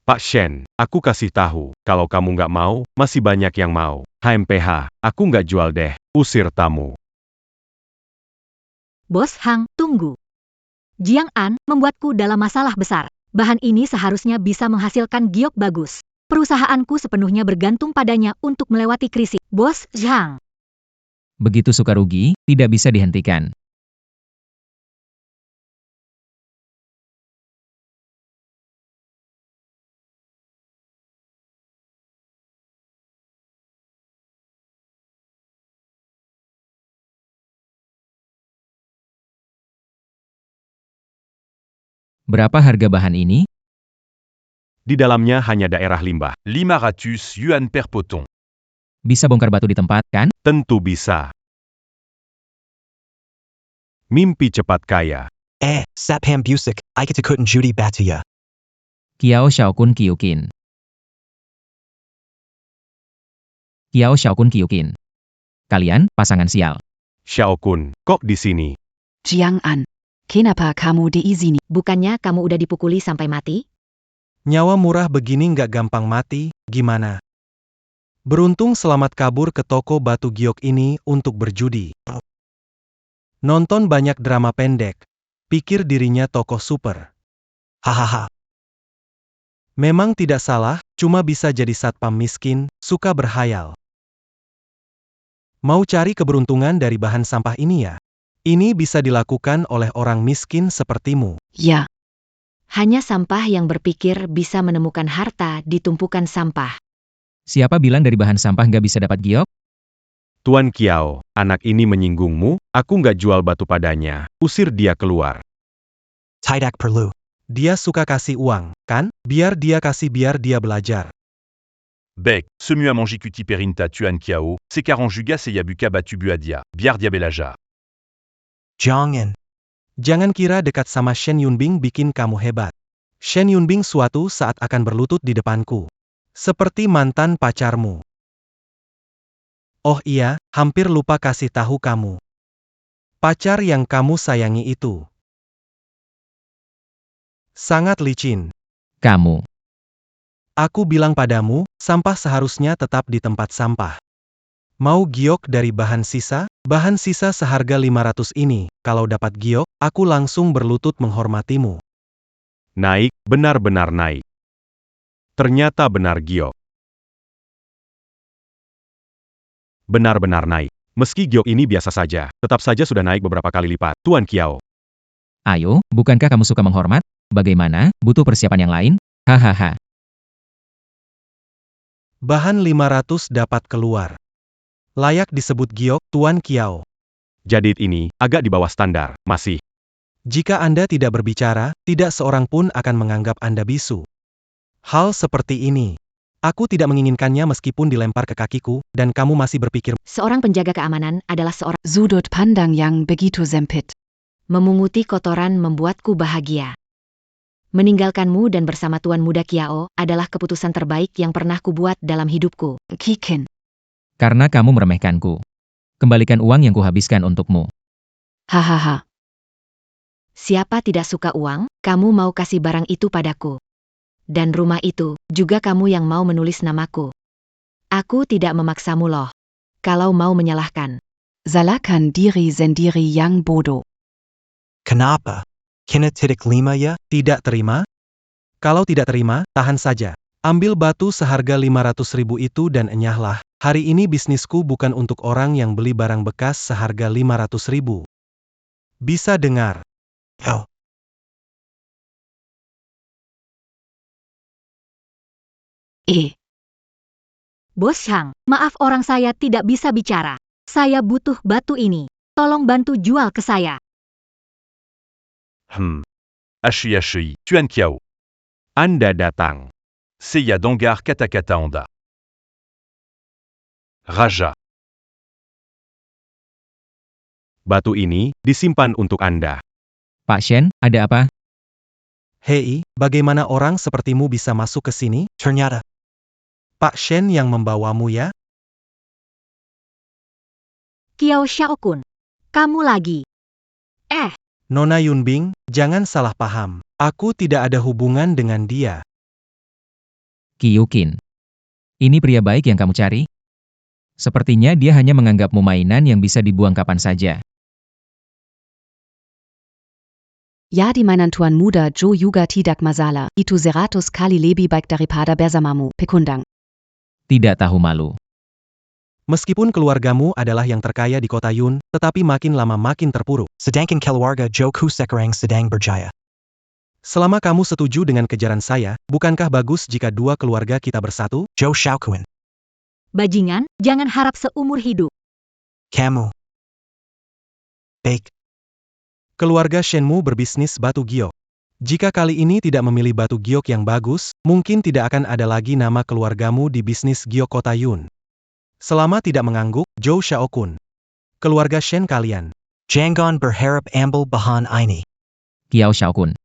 Pak Shen, aku kasih tahu, kalau kamu nggak mau, masih banyak yang mau. HMPH, aku nggak jual deh, usir tamu. Bos Hang, tunggu. Jiang'an membuatku dalam masalah besar. Bahan ini seharusnya bisa menghasilkan giok bagus. Perusahaanku sepenuhnya bergantung padanya untuk melewati krisis. Bos Zhang. Begitu suka rugi, tidak bisa dihentikan. Berapa harga bahan ini? Di dalamnya hanya daerah limbah. 500 yuan per poton. Bisa bongkar batu di tempat, kan? Tentu bisa. Mimpi cepat kaya. Sapham Busik, Ikatakuten Judy Batuya. Kiao Xiaokun Kyukin. Kiao Xiaokun Kyukin. Kalian, pasangan sial. Xiaokun, kok di sini? Jiang'an, kenapa kamu diizini? Bukannya kamu udah dipukuli sampai mati? Nyawa murah begini nggak gampang mati, gimana? Beruntung selamat kabur ke toko batu giok ini untuk berjudi. Nonton banyak drama pendek. Pikir dirinya tokoh super. Hahaha. Memang tidak salah, cuma bisa jadi satpam miskin, suka berhayal. Mau cari keberuntungan dari bahan sampah ini ya? Ini bisa dilakukan oleh orang miskin sepertimu. Ya, Hanya sampah yang berpikir bisa menemukan harta di tumpukan sampah. Siapa bilang dari bahan sampah nggak bisa dapat giok? Tuan Kiao, anak ini menyinggungmu, aku nggak jual batu padanya, usir dia keluar. Tidak perlu. Dia suka kasih uang, kan? Biar dia kasih biar dia belajar. Bec, Semu Amanjikuti Perinta Tuan Kiao, Sekaran Jugas et Yabuka Batu Buadia, Biar Diabelaja. Jangan. Jangan kira dekat sama Shen Yunbing bikin kamu hebat. Shen Yunbing suatu saat akan berlutut di depanku. Seperti mantan pacarmu. Oh iya, hampir lupa kasih tahu kamu. Pacar yang kamu sayangi itu sangat licin. Kamu. Aku bilang padamu, sampah seharusnya tetap di tempat sampah. Mau giok dari bahan sisa? Bahan sisa seharga 500 ini, kalau dapat giok, aku langsung berlutut menghormatimu. Naik, benar-benar naik. Ternyata benar giok. Benar-benar naik. Meski giok ini biasa saja, tetap saja sudah naik beberapa kali lipat. Tuan Kiao. Ayo, bukankah kamu suka menghormat? Bagaimana, butuh persiapan yang lain? Hahaha. Bahan 500 dapat keluar. Layak disebut giok, Tuan Kiao. Jadid ini, agak di bawah standar, masih. Jika Anda tidak berbicara, tidak seorang pun akan menganggap Anda bisu. Hal seperti ini. Aku tidak menginginkannya meskipun dilempar ke kakiku, dan kamu masih berpikir, Seorang penjaga keamanan adalah seorang sudut pandang yang begitu sempit. memunguti kotoran membuatku bahagia. Meninggalkanmu dan bersama Tuan Muda Kiao adalah keputusan terbaik yang pernah kubuat dalam hidupku. Kikin. Karena kamu meremehkanku. Kembalikan uang yang kuhabiskan untukmu. Hahaha. Siapa tidak suka uang, kamu mau kasih barang itu padaku. Dan rumah itu, juga kamu yang mau menulis namaku. Aku tidak memaksamu loh. Kalau mau menyalahkan. Salahkan diri sendiri yang bodoh. Kenapa? Kena titik 5 ya? tidak terima? Kalau tidak terima, tahan saja. Ambil batu seharga 500.000 itu dan enyahlah. Hari ini bisnisku bukan untuk orang yang beli barang bekas seharga 500.000. Bisa dengar. Oh, Bos Chang, maaf orang saya tidak bisa bicara. Saya butuh batu ini. Tolong bantu jual ke saya. HI, Tuan Kiao. Anda datang. Seiya Dangar Katakata Anda. Raja. Batu ini disimpan untuk Anda. Pak Shen, ada apa? Hei, bagaimana orang sepertimu bisa masuk ke sini? ternyata. Pak Shen yang membawamu ya? Kiao Xiaokun, kamu lagi. Nona Yunbing, jangan salah paham. Aku tidak ada hubungan dengan dia. Kyukin. Ini pria baik yang kamu cari? Sepertinya dia hanya menganggapmu mainan yang bisa dibuang kapan saja. Ja di mainan tuan muda Jo juga tidak masalah. Itu 100 kali lebih baik daripada bersamamu, pekundang. Tidak tahu malu. Meskipun keluargamu adalah yang terkaya di kota Yun, tetapi makin lama makin terpuruk. Sedangkan keluarga Joku sekarang sedang berjaya. Selama kamu setuju dengan kejaran saya, bukankah bagus jika dua keluarga kita bersatu? Jo Xiaokuan. Bajingan, jangan harap seumur hidup. Kamu. Baik. Keluarga Shenmu berbisnis batu giok. Jika kali ini tidak memilih batu giok yang bagus, mungkin tidak akan ada lagi nama keluargamu di bisnis giok kota Yun. Selama tidak mengangguk, Zhou Xiaokun. Keluarga Shen kalian. Jangan berharap ambil bahan ini. Kiao Xiaokun.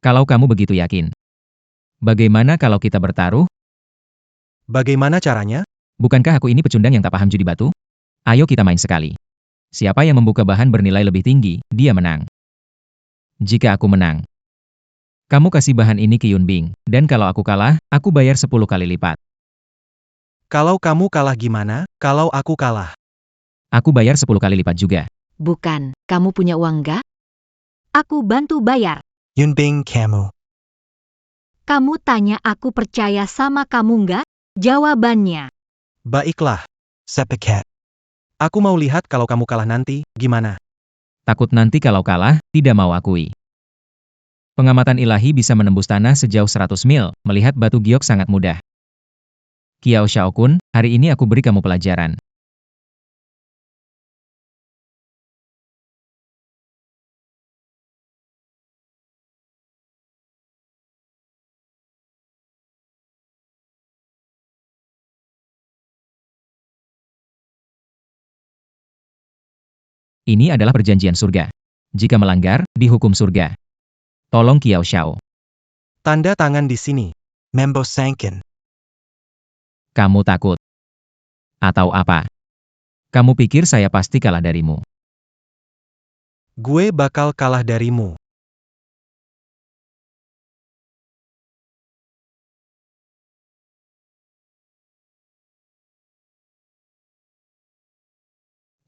Kalau kamu begitu yakin. Bagaimana kalau kita bertaruh? Bagaimana caranya? Bukankah aku ini pecundang yang tak paham judi batu? Ayo kita main sekali. Siapa yang membuka bahan bernilai lebih tinggi, dia menang. Jika aku menang, kamu kasih bahan ini ke Yunbing, dan kalau aku kalah, aku bayar 10 kali lipat. Kalau kamu kalah gimana? Kalau aku kalah. Aku bayar 10 kali lipat juga. Bukan, kamu punya uang nggak? Aku bantu bayar. Yunbing kamu. Kamu tanya aku percaya sama kamu nggak? Jawabannya. Baiklah. Sepakat. Aku mau lihat kalau kamu kalah nanti, gimana? Takut nanti kalau kalah, tidak mau akui. Pengamatan ilahi bisa menembus tanah sejauh 100 mil, melihat batu giok sangat mudah. Kiao Xiaokun, hari ini aku beri kamu pelajaran. Ini adalah perjanjian surga. Jika melanggar, dihukum surga. Tolong Kiao Xiao. Tanda tangan di sini. Membo Sankin. Kamu takut? Atau apa? Kamu pikir saya pasti kalah darimu? Gue bakal kalah darimu.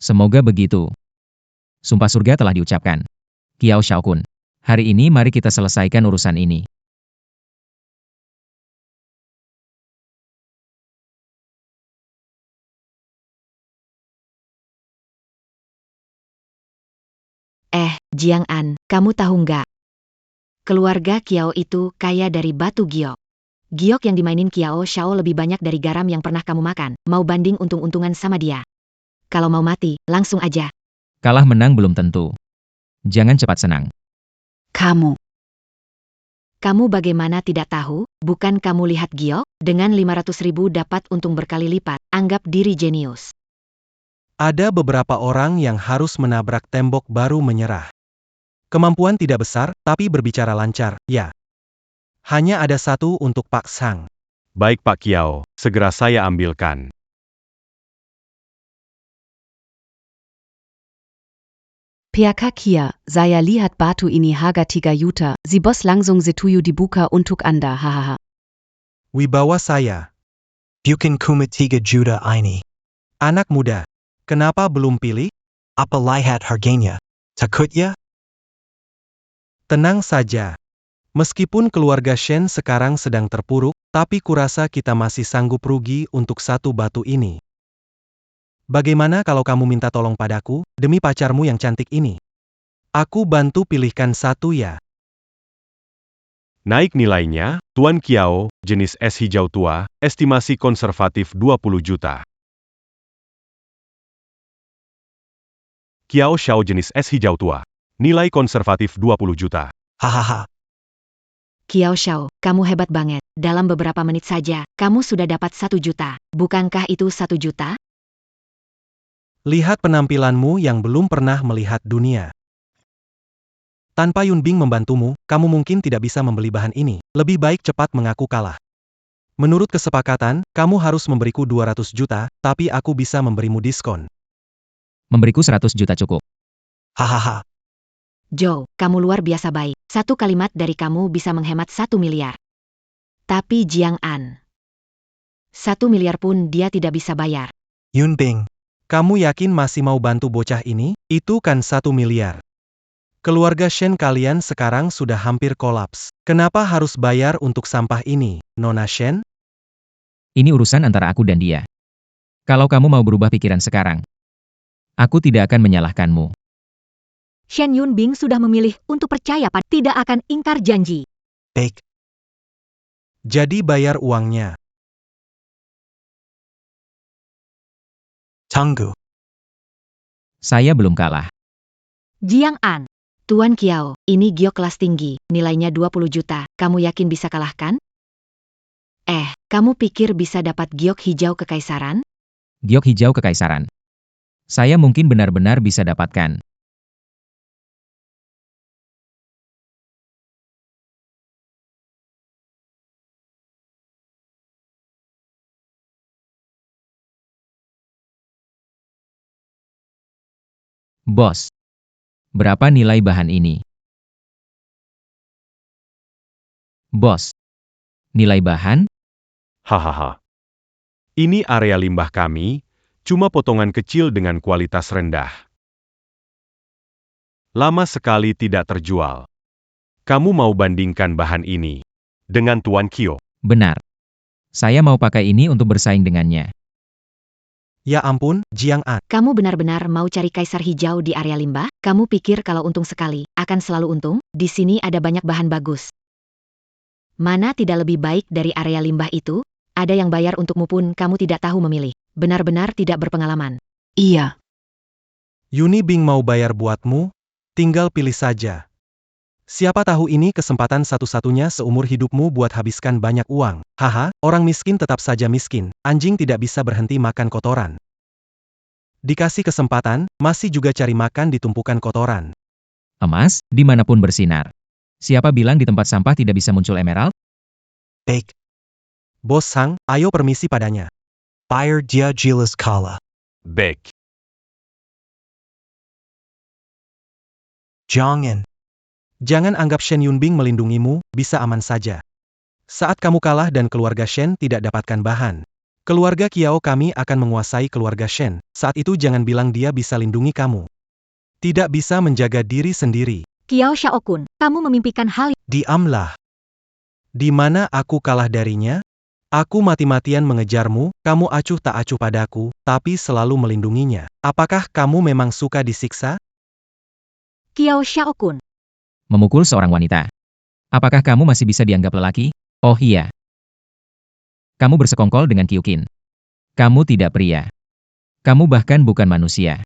Semoga begitu. Sumpah surga telah diucapkan. Kiao Xiaokun. Hari ini mari kita selesaikan urusan ini. Jiang An, kamu tahu nggak? Keluarga Kiao itu kaya dari batu giok. Giok yang dimainin Kiao Xiao lebih banyak dari garam yang pernah kamu makan. Mau banding untung-untungan sama dia? Kalau mau mati, langsung aja. Kalah menang belum tentu. Jangan cepat senang. Kamu. Kamu bagaimana tidak tahu? Bukan kamu lihat giok? Dengan 500.000 dapat untung berkali lipat. Anggap diri jenius. Ada beberapa orang yang harus menabrak tembok baru menyerah. Kemampuan tidak besar, tapi berbicara lancar, ya. Hanya ada satu untuk Pak Sang. Baik Pak Kiao, segera saya ambilkan. PK Kia, saya lihat batu ini harga 3 juta. Si bos langsung setuju dibuka untuk Anda, hahaha. Wibawa saya. Bukan cuma 3 juta ini. Anak muda. Kenapa belum pilih? Apa lihat harganya? Takut ya? Tenang saja. Meskipun keluarga Shen sekarang sedang terpuruk, tapi kurasa kita masih sanggup rugi untuk satu batu ini. Bagaimana kalau kamu minta tolong padaku, demi pacarmu yang cantik ini? Aku bantu pilihkan satu ya. Naik nilainya, Tuan Kiao, jenis es hijau tua, estimasi konservatif 20 juta. Kiao Xiao jenis es hijau tua. Nilai konservatif 20 juta. Hahaha. Kiao Xiao, kamu hebat banget. Dalam beberapa menit saja, kamu sudah dapat 1 juta. Bukankah itu 1 juta? Lihat penampilanmu yang belum pernah melihat dunia. Tanpa Yunbing membantumu, kamu mungkin tidak bisa membeli bahan ini. Lebih baik cepat mengaku kalah. Menurut kesepakatan, kamu harus memberiku 200 juta, tapi aku bisa memberimu diskon. Memberiku 100 juta cukup. Hahaha. Joe, kamu luar biasa baik. Satu kalimat dari kamu bisa menghemat 1 miliar. Tapi Jiang An, 1 miliar pun dia tidak bisa bayar. Yunbing. Kamu yakin masih mau bantu bocah ini? Itu kan 1 miliar. Keluarga Shen kalian sekarang sudah hampir kolaps. Kenapa harus bayar untuk sampah ini, Nona Shen? Ini urusan antara aku dan dia. Kalau kamu mau berubah pikiran sekarang, aku tidak akan menyalahkanmu. Shen Yunbing sudah memilih untuk percaya pada tidak akan ingkar janji. Baik. Jadi bayar uangnya. Tunggu. Saya belum kalah. Jiang An, Tuan Kiao, ini giok kelas tinggi, nilainya 20 juta. Kamu yakin bisa kalahkan? Kamu pikir bisa dapat giok hijau kekaisaran? Giok hijau kekaisaran. Saya mungkin benar-benar bisa dapatkan. Bos, berapa nilai bahan ini? Bos, nilai bahan? Hahaha. Ini area limbah kami, cuma potongan kecil dengan kualitas rendah. Lama sekali tidak terjual. Kamu mau bandingkan bahan ini dengan Tuan Kyo? Benar. Saya mau pakai ini untuk bersaing dengannya. Ya ampun, Jiang An. Kamu benar-benar mau cari kaisar hijau di area limbah? Kamu pikir kalau untung sekali, akan selalu untung? Di sini ada banyak bahan bagus. Mana tidak lebih baik dari area limbah itu? Ada yang bayar untukmu pun kamu tidak tahu memilih. Benar-benar tidak berpengalaman. Iya. Yunibing mau bayar buatmu? Tinggal pilih saja. Siapa tahu ini kesempatan satu-satunya seumur hidupmu buat habiskan banyak uang. Haha, orang miskin tetap saja miskin. Anjing tidak bisa berhenti makan kotoran. Dikasih kesempatan, masih juga cari makan di tumpukan kotoran. Emas, dimanapun bersinar. Siapa bilang di tempat sampah tidak bisa muncul emerald? Baik. Bos Sang, ayo permisi padanya. Bayar dia jelas kalah. Baik. Jangan. Jangan anggap Shen Yunbing melindungimu, bisa aman saja. Saat kamu kalah dan keluarga Shen tidak dapatkan bahan, keluarga Kiao kami akan menguasai keluarga Shen. Saat itu jangan bilang dia bisa lindungi kamu. Tidak bisa menjaga diri sendiri. Kiao Xiaokun, kamu memimpikan hal Diamlah. Di mana aku kalah darinya? Aku mati-matian mengejarmu, kamu acuh tak acuh padaku, tapi selalu melindunginya. Apakah kamu memang suka disiksa? Kiao Xiaokun. Memukul seorang wanita. Apakah kamu masih bisa dianggap lelaki? Oh iya. Kamu bersekongkol dengan Kyukin. Kamu tidak pria. Kamu bahkan bukan manusia.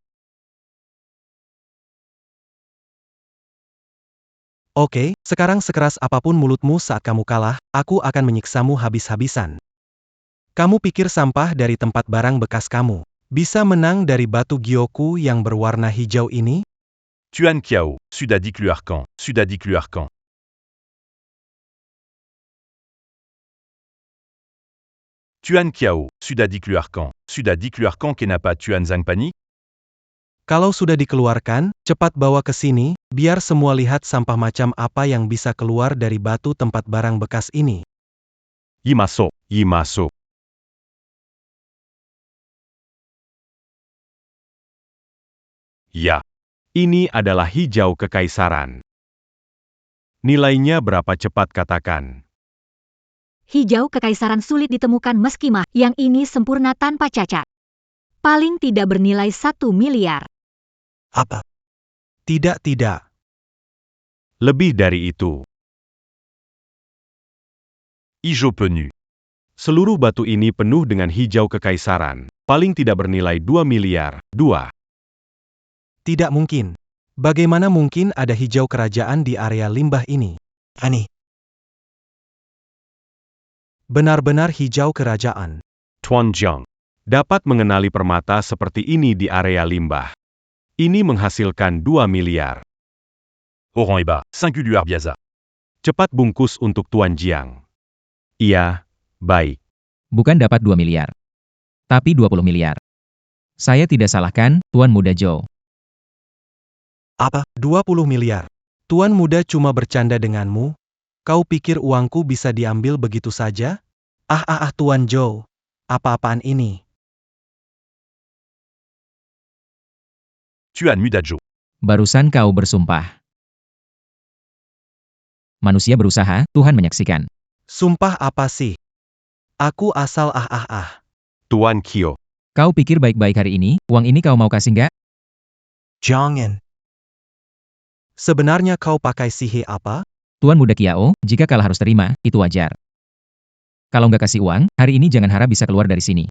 Oke, sekarang sekeras apapun mulutmu saat kamu kalah, aku akan menyiksamu habis-habisan. Kamu pikir sampah dari tempat barang bekas kamu bisa menang dari batu Gyoku yang berwarna hijau ini? Tuan Kiao, Sudadik Luarcan, Sudadik Luarcan. Tuan Kiao, Sudadik Luarcan, Sudadik Luarcan kenapa Tuan Zhang panik? Kalau sudah dikeluarkan, cepat bawa ke sini, biar semua lihat sampah macam apa yang bisa keluar dari batu tempat barang bekas ini. Yi masuk, Yi masuk. Ya. Ini adalah hijau kekaisaran. Nilainya berapa cepat katakan? hijau kekaisaran sulit ditemukan meski mah yang ini sempurna tanpa cacat. Paling tidak bernilai 1 miliar. Apa? Tidak. Lebih dari itu, Hijau penu. seluruh batu ini penuh dengan hijau kekaisaran. Paling tidak bernilai 2 miliar. 2. Tidak mungkin. Bagaimana mungkin ada hijau kerajaan di area limbah ini? Ani. Benar-benar hijau kerajaan. Tuan Zheng dapat mengenali permata seperti ini di area limbah. Ini menghasilkan 2 miliar. Oran et bas. Singulier biasa. Cepat bungkus untuk Tuan Jiang. Iya, baik. Bukan dapat 2 miliar. Tapi 20 miliar. Saya tidak salahkan, Tuan Muda Zhou. Apa? 20 miliar. Tuan muda cuma bercanda denganmu? Kau pikir uangku bisa diambil begitu saja? Tuan Zhou. Apa-apaan ini? Tuan Muda Zhou. Barusan kau bersumpah. Manusia berusaha, Tuhan menyaksikan. Sumpah apa sih? Aku asal Tuan Kyo, Kau pikir baik-baik hari ini, uang ini kau mau kasih nggak? Jangan. Sebenarnya kau pakai sihir apa? Tuan Muda Kiao, jika kalah harus terima, itu wajar. Kalau nggak kasih uang, hari ini jangan harap bisa keluar dari sini.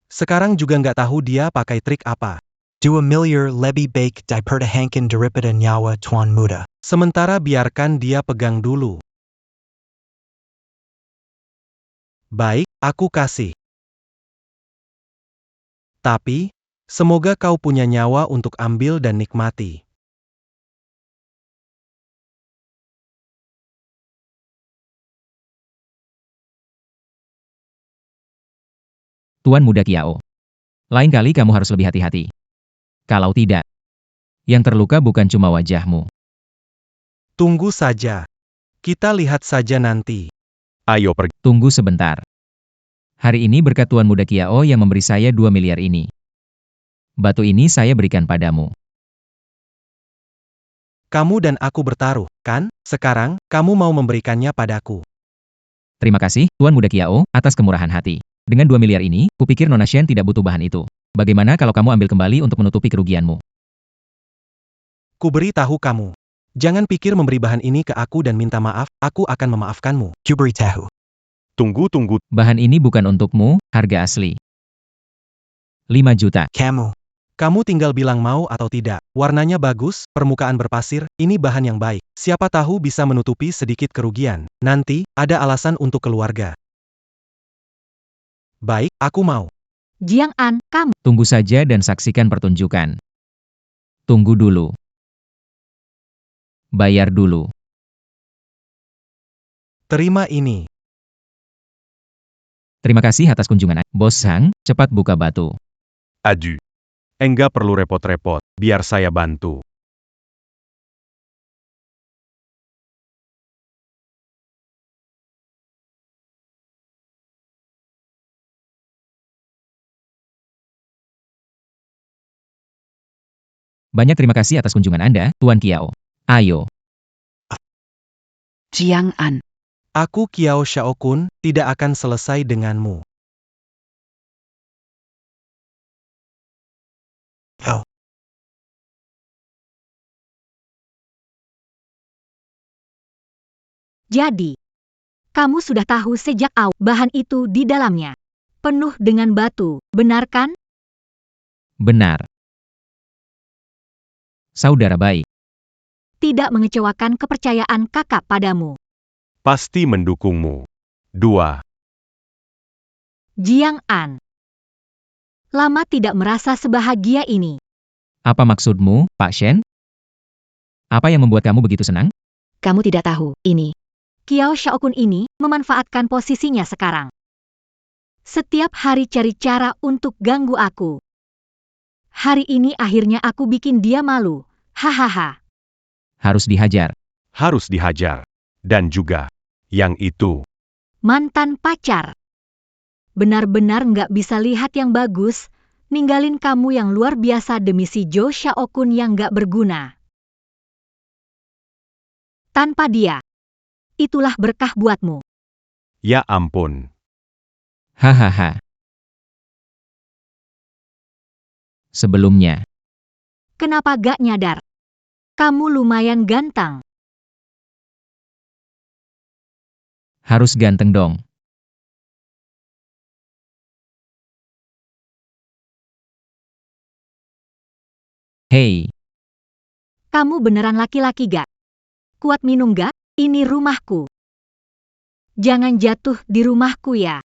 Sekarang juga nggak tahu dia pakai trik apa. 2 miliar lebih baik daripada Hankin daripada nyawa Tuan Muda. Sementara biarkan dia pegang dulu. Baik, aku kasih. Tapi, semoga kau punya nyawa untuk ambil dan nikmati. Tuan Muda Kiao. Lain kali kamu harus lebih hati-hati. Kalau tidak, yang terluka bukan cuma wajahmu. Tunggu saja. Kita lihat saja nanti. ayo pergi. Tunggu sebentar. Hari ini berkat Tuan Muda Kiao yang memberi saya 2 miliar ini. Batu ini saya berikan padamu. Kamu dan aku bertaruh, kan? Sekarang, kamu mau memberikannya padaku. Terima kasih, Tuan Muda Kiao, atas kemurahan hati. Dengan 2 miliar ini, kupikir Nona Shen tidak butuh bahan itu. Bagaimana kalau kamu ambil kembali untuk menutupi kerugianmu? Ku beri tahu kamu. Jangan pikir memberi bahan ini ke aku dan minta maaf, aku akan memaafkanmu. Kuberi tahu. Tunggu. Bahan ini bukan untukmu, harga asli. 5 juta. Kamu. Kamu tinggal bilang mau atau tidak. Warnanya bagus, permukaan berpasir, ini bahan yang baik. Siapa tahu bisa menutupi sedikit kerugian. Nanti, ada alasan untuk keluarga. Baik, aku mau. Jiang An, kamu. Tunggu saja dan saksikan pertunjukan. Tunggu dulu. Bayar dulu. Terima ini. Terima kasih atas kunjungan. Bos Sang, cepat buka batu. Adu. Enggak perlu repot-repot, biar saya bantu. Banyak terima kasih atas kunjungan Anda, Tuan Kiao. Ayo. Jiang An. Aku Kiao Xiaokun, tidak akan selesai denganmu. Oh. Jadi, kamu sudah tahu sejak awal bahan itu di dalamnya. Penuh dengan batu, benar kan? Benar. Saudara baik. Tidak mengecewakan kepercayaan kakak padamu. Pasti mendukungmu. 2. Jiang An. Lama tidak merasa sebahagia ini. Apa maksudmu, Pak Shen? Apa yang membuat kamu begitu senang? Kamu tidak tahu, ini. Kiao Xiaokun ini memanfaatkan posisinya sekarang. Setiap hari cari cara untuk ganggu aku. Hari ini akhirnya aku bikin dia malu. Hahaha. Harus dihajar. Harus dihajar. Dan juga, yang itu. Mantan pacar. Benar-benar nggak bisa lihat yang bagus, ninggalin kamu yang luar biasa demi si Zhou Xiaokun yang nggak berguna. Tanpa dia. Itulah berkah buatmu. Ya ampun. Hahaha. Sebelumnya, Kenapa gak nyadar? Kamu lumayan ganteng. Harus ganteng dong. Hei, Kamu beneran laki-laki gak? Kuat minum gak? Ini rumahku. Jangan jatuh di rumahku ya.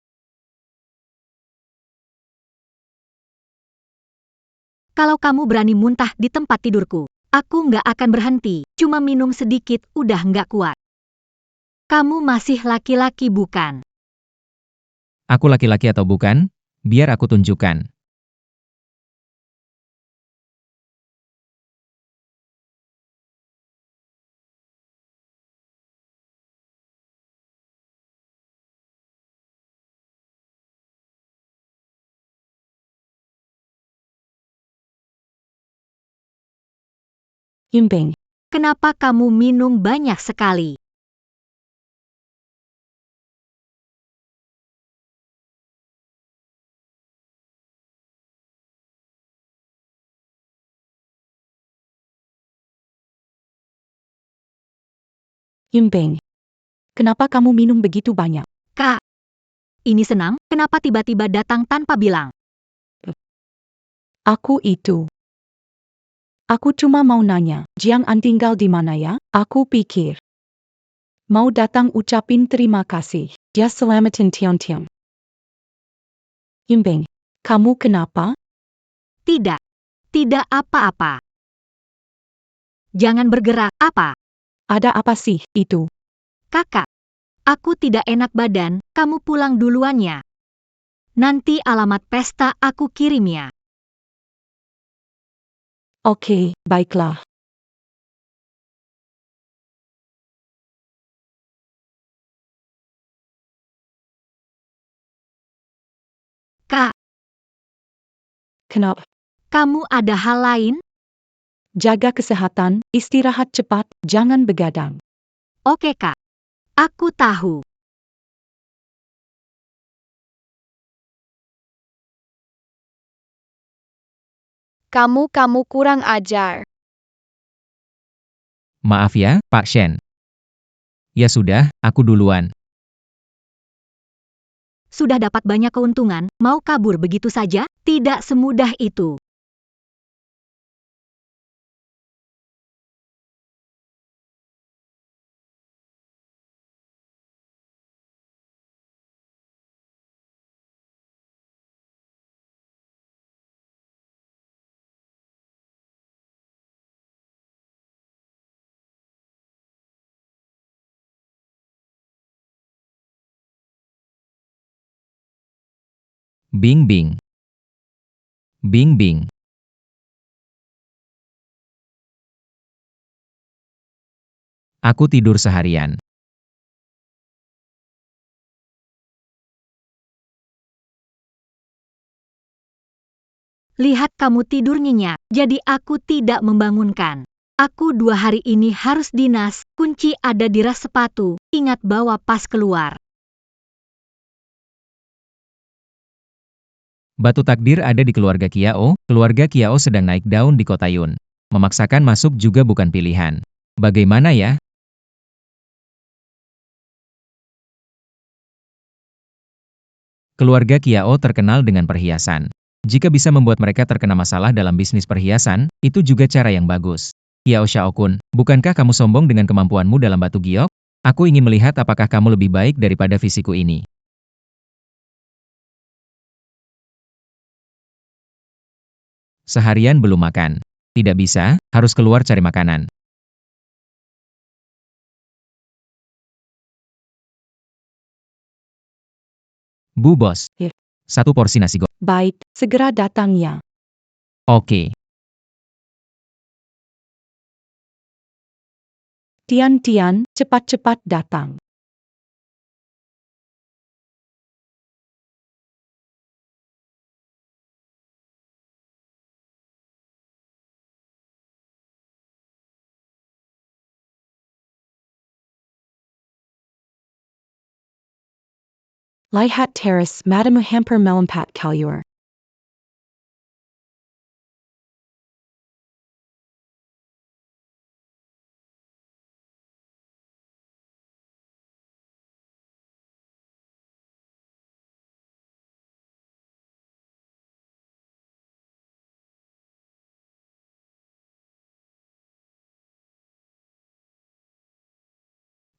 Kalau kamu berani muntah di tempat tidurku, aku nggak akan berhenti. Cuma minum sedikit udah nggak kuat. Kamu masih laki-laki bukan? aku laki-laki atau bukan? Biar aku tunjukkan. Imbing. Kenapa kamu minum banyak sekali? Imbing. Kenapa kamu minum begitu banyak? Kak, ini senang, kenapa tiba-tiba datang tanpa bilang? Aku itu. Aku cuma mau nanya, Jiang An tinggal di mana ya? Aku pikir. Mau datang ucapin terima kasih. Dia selamatin Tiong-Tiong. Imbing. Kamu kenapa? Tidak. Tidak apa-apa. Jangan bergerak, apa? Ada apa sih itu? Kakak, aku tidak enak badan, kamu pulang duluan ya. Nanti alamat pesta aku kirim ya. Oke, baiklah. Kak, Kenapa? kamu ada hal lain? Jaga kesehatan, istirahat cepat, jangan begadang. Oke kak, aku tahu. Kamu kurang ajar. Maaf ya, Pak Shen. Ya sudah, aku duluan. Sudah dapat banyak keuntungan, mau kabur begitu saja? Tidak semudah itu. Bing bing. Bing bing. Aku tidur seharian. Lihat kamu tidur nyenyak, jadi aku tidak membangunkan. Aku 2 hari ini harus dinas, kunci ada di ras sepatu, ingat bawa pas keluar. Batu takdir ada di keluarga Kiao sedang naik daun di kota Yun. Memaksakan masuk juga bukan pilihan. Bagaimana ya? Keluarga Kiao terkenal dengan perhiasan. Jika bisa membuat mereka terkena masalah dalam bisnis perhiasan, itu juga cara yang bagus. Kiao Xiaokun, bukankah kamu sombong dengan kemampuanmu dalam batu giok? Aku ingin melihat apakah kamu lebih baik daripada fisiku ini. Seharian belum makan. Tidak bisa, harus keluar cari makanan. Bu Bos, Ya. 1 porsi nasi goreng. Baik, segera datang ya. Oke. Tian, cepat-cepat datang. Lihat Terrace, Madame Hamper Melempat Kalyur.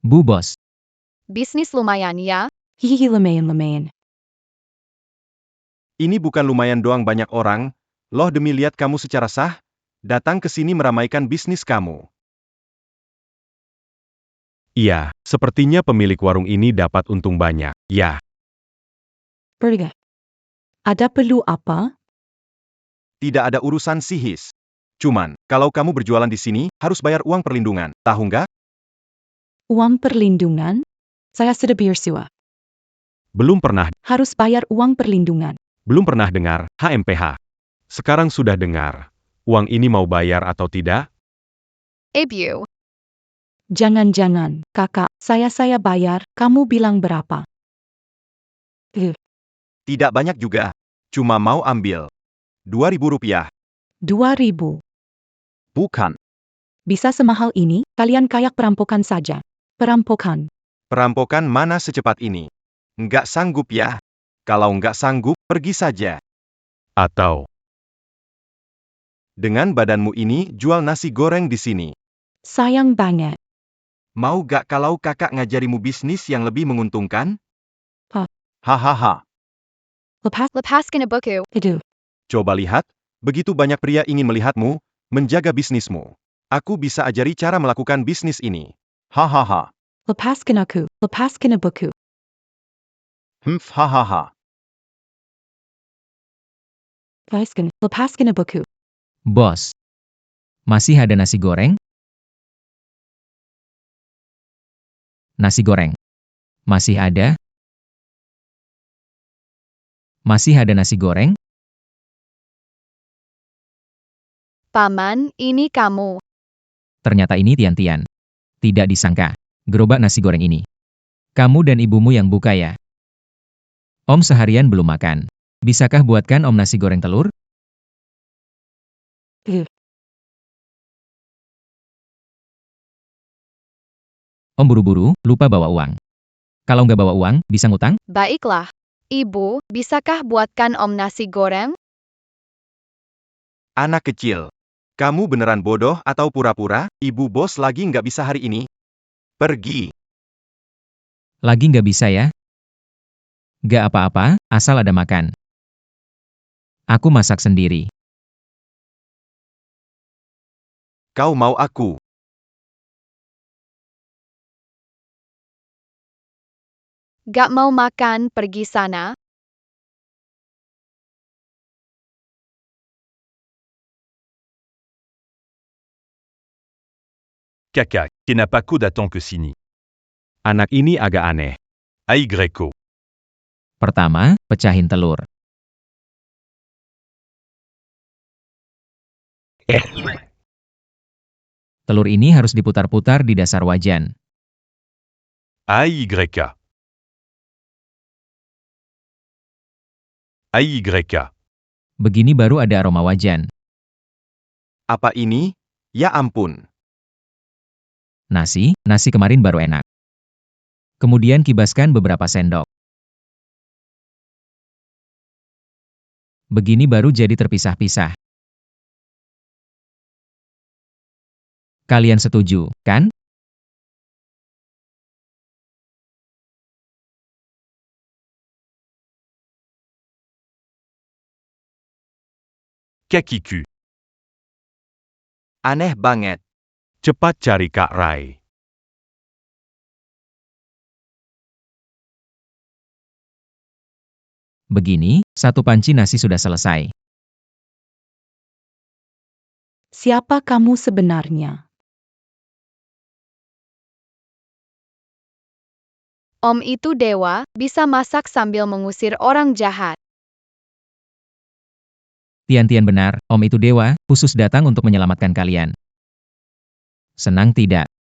Bu Bos. Bisnis lumayan ya. Hihihi lumayan. Ini bukan lumayan doang banyak orang, loh demi lihat kamu secara sah, datang ke sini meramaikan bisnis kamu. Iya, sepertinya pemilik warung ini dapat untung banyak, ya. Pergi. Ada perlu apa? Tidak ada urusan sihis. Cuman, kalau kamu berjualan di sini, harus bayar uang perlindungan, tahu nggak? Uang perlindungan? Saya sudah bersua. Belum pernah Harus bayar uang perlindungan. dengar, HMPH. Sekarang sudah dengar. Uang ini mau bayar atau tidak? Ibu. Jangan-jangan, kakak, saya bayar, kamu bilang berapa? Tidak banyak juga. Cuma mau ambil. Rp2.000. 2.000. Bukan. Bisa semahal ini, kalian kayak perampokan saja. Perampokan. Perampokan mana secepat ini? Nggak sanggup ya? Kalau nggak sanggup, pergi saja. Atau, dengan badanmu ini, jual nasi goreng di sini. Sayang banget. Mau gak kalau kakak ngajarimu bisnis yang lebih menguntungkan? Hahaha. Lepaskan buku. Aduh. Coba lihat, begitu banyak pria ingin melihatmu, menjaga bisnismu. Aku bisa ajari cara melakukan bisnis ini. Hahaha. Lepaskan aku. Lepaskan buku. Hahaha. Lepaskan buku. Bos. Masih ada nasi goreng? Nasi goreng. Masih ada? Masih ada nasi goreng? Paman, ini kamu. Ternyata ini Tian-Tian. Tidak disangka. Gerobak nasi goreng ini. Kamu dan ibumu yang buka ya? Om seharian belum makan. Bisakah buatkan Om nasi goreng telur? Om buru-buru, lupa bawa uang. Kalau nggak bawa uang, bisa ngutang? Baiklah. Ibu, bisakah buatkan Om nasi goreng? Anak kecil. Kamu beneran bodoh atau pura-pura? Ibu bos lagi nggak bisa hari ini. Pergi. Lagi nggak bisa ya? Nggak apa-apa, asal ada makan. Aku masak sendiri. Kau mau aku? Gak mau makan, pergi sana. Caca, qui n'a pas code attend que Sini. Anak ini agak aneh. AYO. Pertama, pecahin telur. Telur ini harus diputar-putar di dasar wajan. AYK. AYK. Begini baru ada aroma wajan. Apa ini? Ya ampun. Nasi kemarin baru enak. Kemudian kibaskan beberapa sendok. Begini baru jadi terpisah-pisah. Kalian setuju, kan? Kakiku. Aneh banget. Cepat cari Kak Rai. Begini, satu panci nasi sudah selesai. Siapa kamu sebenarnya? Om itu dewa, bisa masak sambil mengusir orang jahat. Tian-Tian benar, Om itu dewa, khusus datang untuk menyelamatkan kalian. Senang tidak?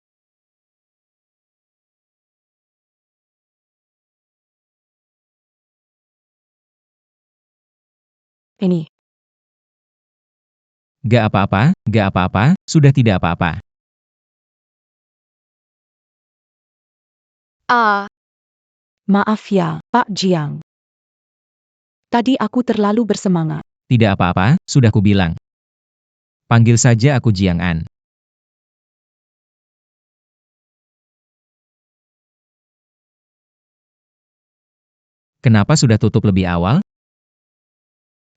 Ini. Gak apa-apa, sudah tidak apa-apa. Maaf ya, Pak Jiang. Tadi aku terlalu bersemangat. Tidak apa-apa, sudah kubilang. Panggil saja aku Jiang An. Kenapa sudah tutup lebih awal?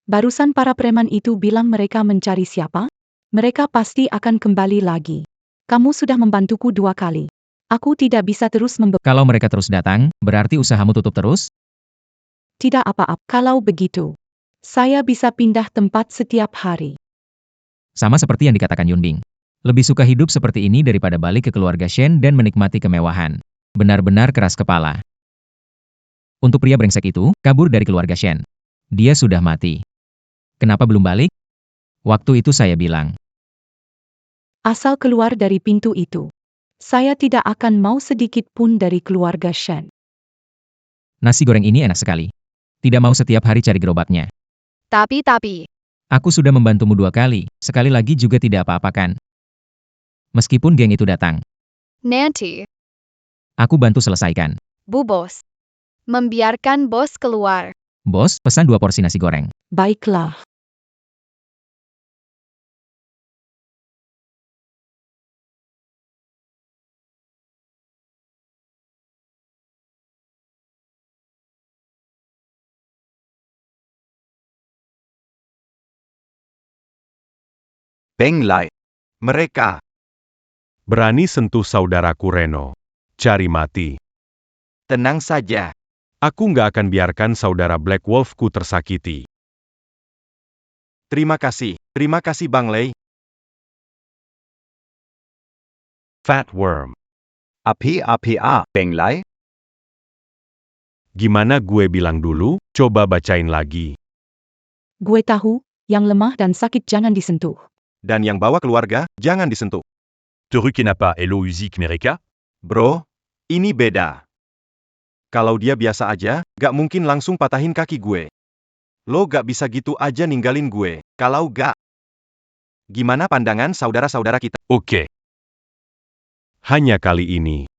Barusan para preman itu bilang mereka mencari siapa? Mereka pasti akan kembali lagi. Kamu sudah membantuku 2 kali. Aku tidak bisa terus Kalau mereka terus datang, berarti usahamu tutup terus? Tidak apa-apa. Kalau begitu, saya bisa pindah tempat setiap hari. Sama seperti yang dikatakan Yunbing. Lebih suka hidup seperti ini daripada balik ke keluarga Shen dan menikmati kemewahan. Benar-benar keras kepala. Untuk pria brengsek itu, kabur dari keluarga Shen. Dia sudah mati. Kenapa belum balik? Waktu itu saya bilang. Asal keluar dari pintu itu, saya tidak akan mau sedikit pun dari keluarga Shen. Nasi goreng ini enak sekali. Tidak mau setiap hari cari gerobaknya. Tapi, Aku sudah membantumu 2 kali, sekali lagi juga tidak apa-apa kan? Meskipun geng itu datang, nanti, aku bantu selesaikan. Bu Bos. Membiarkan bos keluar. Bos, pesan 2 porsi nasi goreng. Baiklah. Beng Lai. Mereka. Berani sentuh saudaraku Reno. Cari mati. Tenang saja. Aku nggak akan biarkan saudara Black Wolf-ku tersakiti. Terima kasih Bang Lei. Fat Worm. Api, Beng Lai. Gimana gue bilang dulu? Coba bacain lagi. Gue tahu, yang lemah dan sakit jangan disentuh. Dan yang bawa keluarga, jangan disentuh. Teru Kenapa Elo Uzik Mereka? Bro, ini beda. Kalau dia biasa aja, gak mungkin langsung patahin kaki gue. Lo gak bisa gitu aja ninggalin gue. Kalau gak, gimana pandangan saudara-saudara kita? Oke. Hanya kali ini.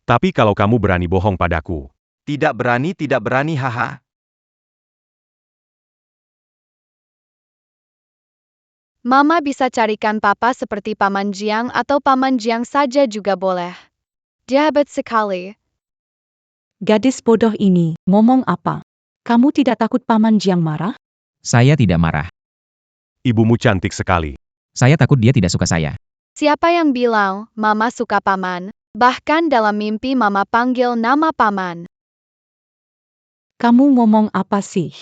Tapi kalau kamu berani bohong padaku. Tidak berani, haha. Mama bisa carikan papa seperti Paman Jiang atau Paman Jiang saja juga boleh. Jahat sekali. Gadis bodoh ini, ngomong apa? Kamu tidak takut Paman Jiang marah? Saya tidak marah. Ibumu cantik sekali. Saya takut dia tidak suka saya. Siapa yang bilang Mama suka Paman? Bahkan dalam mimpi Mama panggil nama Paman. Kamu ngomong apa sih?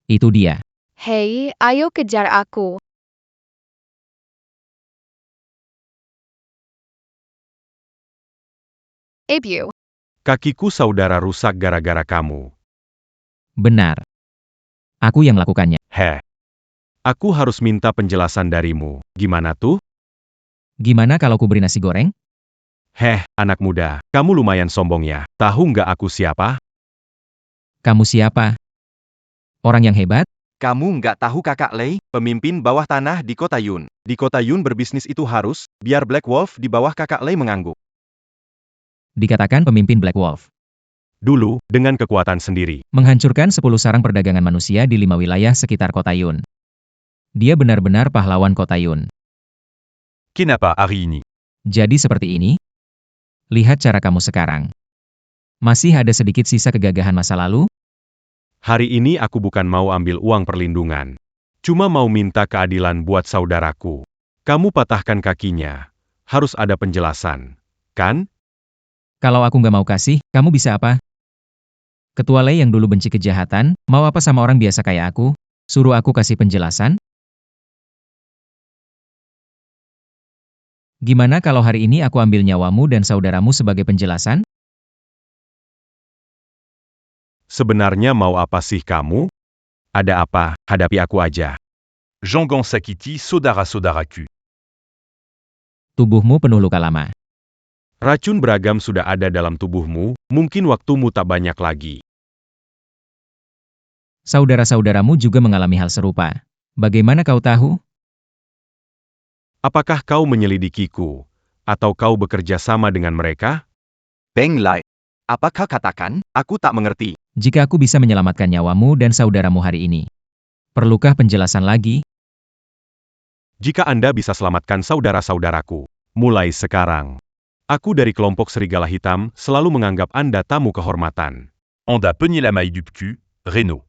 Itu dia. Hei, ayo kejar aku. Ibu. Kakiku saudara rusak gara-gara kamu. Benar. Aku yang melakukannya. Heh. Aku harus minta penjelasan darimu. Gimana tuh? Gimana kalau ku beri nasi goreng? Heh, anak muda. Kamu lumayan sombong ya. Tahu nggak aku siapa? Kamu siapa? Orang yang hebat? Kamu nggak tahu Kakak Lei, pemimpin bawah tanah di Kota Yun. Di Kota Yun berbisnis itu harus, biar Black Wolf di bawah Kakak Lei mengangguk. Dikatakan pemimpin Black Wolf. Dulu, dengan kekuatan sendiri. Menghancurkan 10 sarang perdagangan manusia di 5 wilayah sekitar Kota Yun. Dia benar-benar pahlawan Kota Yun. Kenapa hari ini? Jadi seperti ini? Lihat cara kamu sekarang. Masih ada sedikit sisa kegagahan masa lalu? Hari ini aku bukan mau ambil uang perlindungan. Cuma mau minta keadilan buat saudaraku. Kamu patahkan kakinya. Harus ada penjelasan. Kan? Kalau aku nggak mau kasih, kamu bisa apa? Ketua Lei yang dulu benci kejahatan, mau apa sama orang biasa kayak aku? Suruh aku kasih penjelasan? Gimana kalau hari ini aku ambil nyawamu dan saudaramu sebagai penjelasan? Sebenarnya mau apa sih kamu? Ada apa? Hadapi aku aja. Jangan sakiti saudara-saudaraku. Tubuhmu penuh luka lama. Racun beragam sudah ada dalam tubuhmu, mungkin waktumu tak banyak lagi. Saudara-saudaramu juga mengalami hal serupa. Bagaimana kau tahu? Apakah kau menyelidikiku? Atau kau bekerja sama dengan mereka? Beng Lai. Apakah katakan? Aku tak mengerti. Jika aku bisa menyelamatkan nyawamu dan saudaramu hari ini. Perlukah penjelasan lagi? Jika Anda bisa selamatkan saudara-saudaraku. Mulai sekarang. Aku dari kelompok Serigala Hitam selalu menganggap Anda tamu kehormatan. Anda penye la maille du cul, Reno.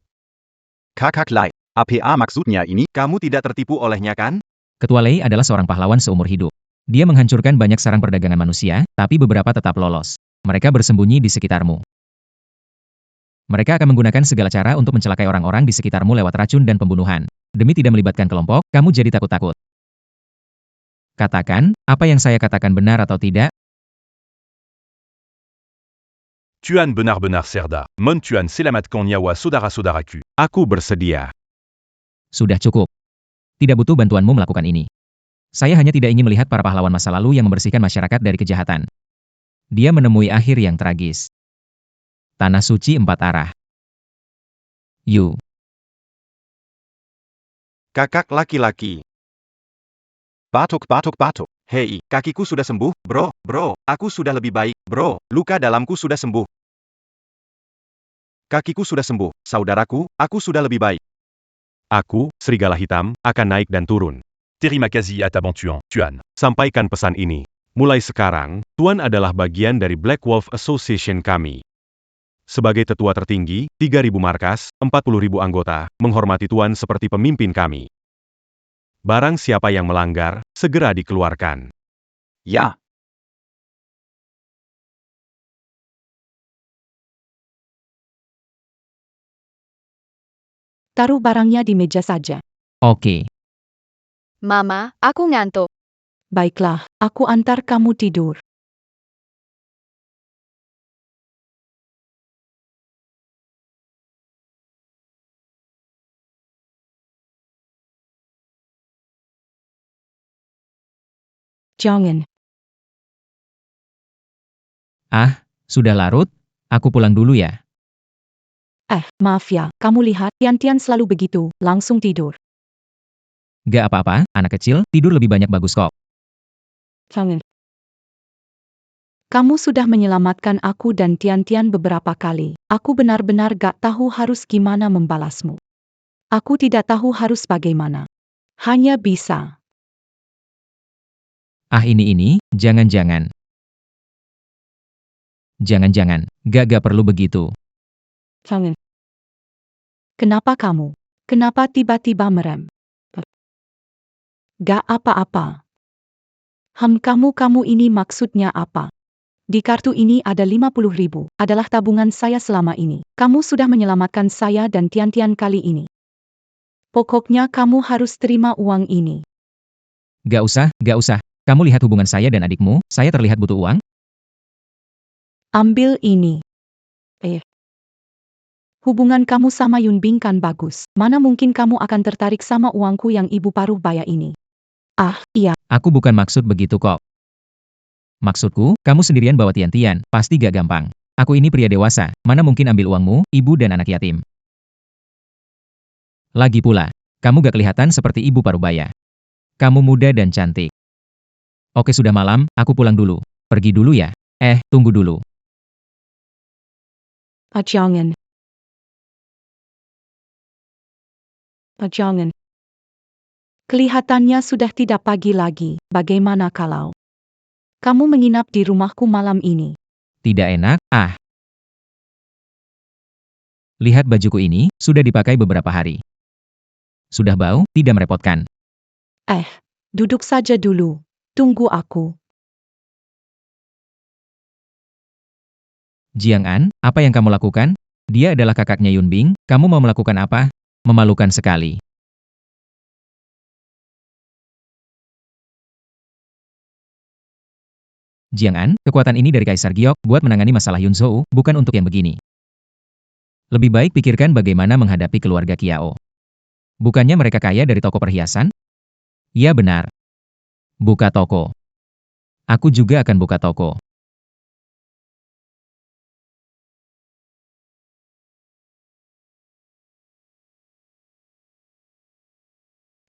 Kakak Lai, apa maksudnya ini? Kamu tidak tertipu olehnya kan? Ketua Lei adalah seorang pahlawan seumur hidup. Dia menghancurkan banyak sarang perdagangan manusia, tapi beberapa tetap lolos. Mereka bersembunyi di sekitarmu. Mereka akan menggunakan segala cara untuk mencelakai orang-orang di sekitarmu lewat racun dan pembunuhan. Demi tidak melibatkan kelompok, kamu jadi takut-takut. Katakan, apa yang saya katakan benar atau tidak? Tuan benar-benar Serda. Mon Tuan selamat konyawa saudara-saudaraku. Aku bersedia. Sudah cukup. Tidak butuh bantuanmu melakukan ini. Saya hanya tidak ingin melihat para pahlawan masa lalu yang membersihkan masyarakat dari kejahatan. Dia menemui akhir yang tragis. Tanah suci 4 arah. Yu. Kakak laki-laki. Batuk. Hei, kakiku sudah sembuh, bro, aku sudah lebih baik, bro, luka dalamku sudah sembuh. Kakiku sudah sembuh, saudaraku, aku sudah lebih baik. Aku, serigala hitam, akan naik dan turun. Terima kasih atas bantuan, Tuan. Sampaikan pesan ini. Mulai sekarang, Tuan adalah bagian dari Black Wolf Association kami. Sebagai tetua tertinggi, 3.000 markas, 40.000 anggota, menghormati Tuan seperti pemimpin kami. Barang siapa yang melanggar, segera dikeluarkan. Ya. Taruh barangnya di meja saja. Oke. Mama, aku ngantuk. Baiklah, aku antar kamu tidur. Jangan. Sudah larut? Aku pulang dulu ya. Maaf ya, kamu lihat, Tian selalu begitu, langsung tidur. Gak apa-apa, anak kecil, tidur lebih banyak bagus kok. Jangan. Kamu sudah menyelamatkan aku dan Tian beberapa kali. Aku benar-benar gak tahu harus gimana membalasmu. Aku tidak tahu harus bagaimana. Hanya bisa. Ini, jangan-jangan. Jangan-jangan, gak perlu begitu. Jangan. Kenapa kamu? Kenapa tiba-tiba merem? Gak apa-apa. Kamu ini maksudnya apa? Di kartu ini ada 50.000, adalah tabungan saya selama ini. Kamu sudah menyelamatkan saya dan Tian kali ini. Pokoknya kamu harus terima uang ini. Gak usah. Kamu lihat hubungan saya dan adikmu, saya terlihat butuh uang? Ambil ini. Hubungan kamu sama Yunbing kan bagus. Mana mungkin kamu akan tertarik sama uangku yang ibu paruh baya ini? Iya. Aku bukan maksud begitu kok. Maksudku, kamu sendirian bawa Tian, pasti gak gampang. Aku ini pria dewasa, mana mungkin ambil uangmu, ibu dan anak yatim. Lagi pula, kamu gak kelihatan seperti ibu paruh-baya. Kamu muda dan cantik. Oke sudah malam, aku pulang dulu. Pergi dulu ya. Tunggu dulu. Jangan. Jangan. Kelihatannya sudah tidak pagi lagi, bagaimana kalau kamu menginap di rumahku malam ini? Tidak enak, Lihat bajuku ini, sudah dipakai beberapa hari. Sudah bau, tidak merepotkan. Duduk saja dulu. Tunggu aku. Jiang An, apa yang kamu lakukan? Dia adalah kakaknya Yunbing, kamu mau melakukan apa? Memalukan sekali. Jiang An, kekuatan ini dari Kaisar Giok, buat menangani masalah Yunzhou, bukan untuk yang begini. Lebih baik pikirkan bagaimana menghadapi keluarga Kiao. Bukannya mereka kaya dari toko perhiasan? Ya benar. Buka toko. Aku juga akan buka toko.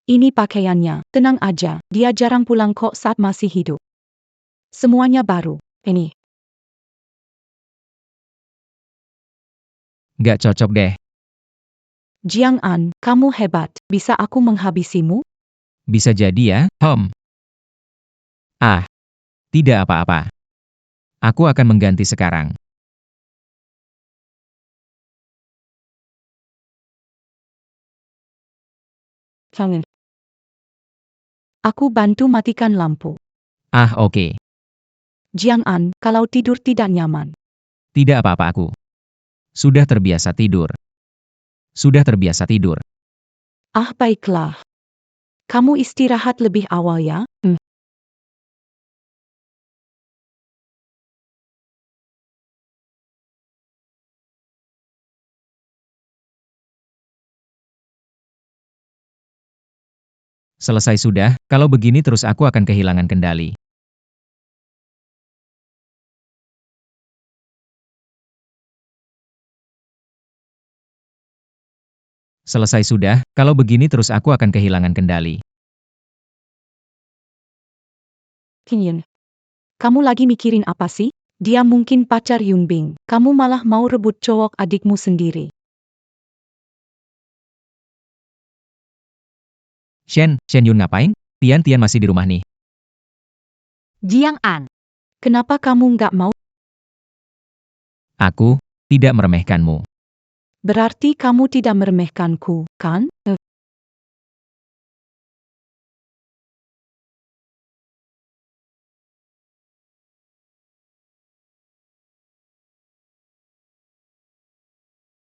Ini pakaiannya, tenang aja, dia jarang pulang kok saat masih hidup. Semuanya baru. Ini. Gak cocok deh. Jiang An, kamu hebat, bisa aku menghabisimu? Bisa jadi ya, Tidak apa-apa. Aku akan mengganti sekarang. Jangan. Aku bantu matikan lampu. Ah, oke. Jiang An, kalau tidur tidak nyaman. Tidak apa-apa aku. Sudah terbiasa tidur. Sudah terbiasa tidur. Ah, baiklah. Kamu istirahat lebih awal ya. Selesai sudah, kalau begini terus aku akan kehilangan kendali. Selesai sudah, kalau begini terus aku akan kehilangan kendali. Kinyin. Kamu lagi mikirin apa sih? Dia mungkin pacar Yunbing. Kamu malah mau rebut cowok adikmu sendiri. Shen Yun ngapain? Tian masih di rumah nih. Jiang An, Kenapa kamu nggak mau? Aku tidak meremehkanmu. Berarti kamu tidak meremehkanku, kan?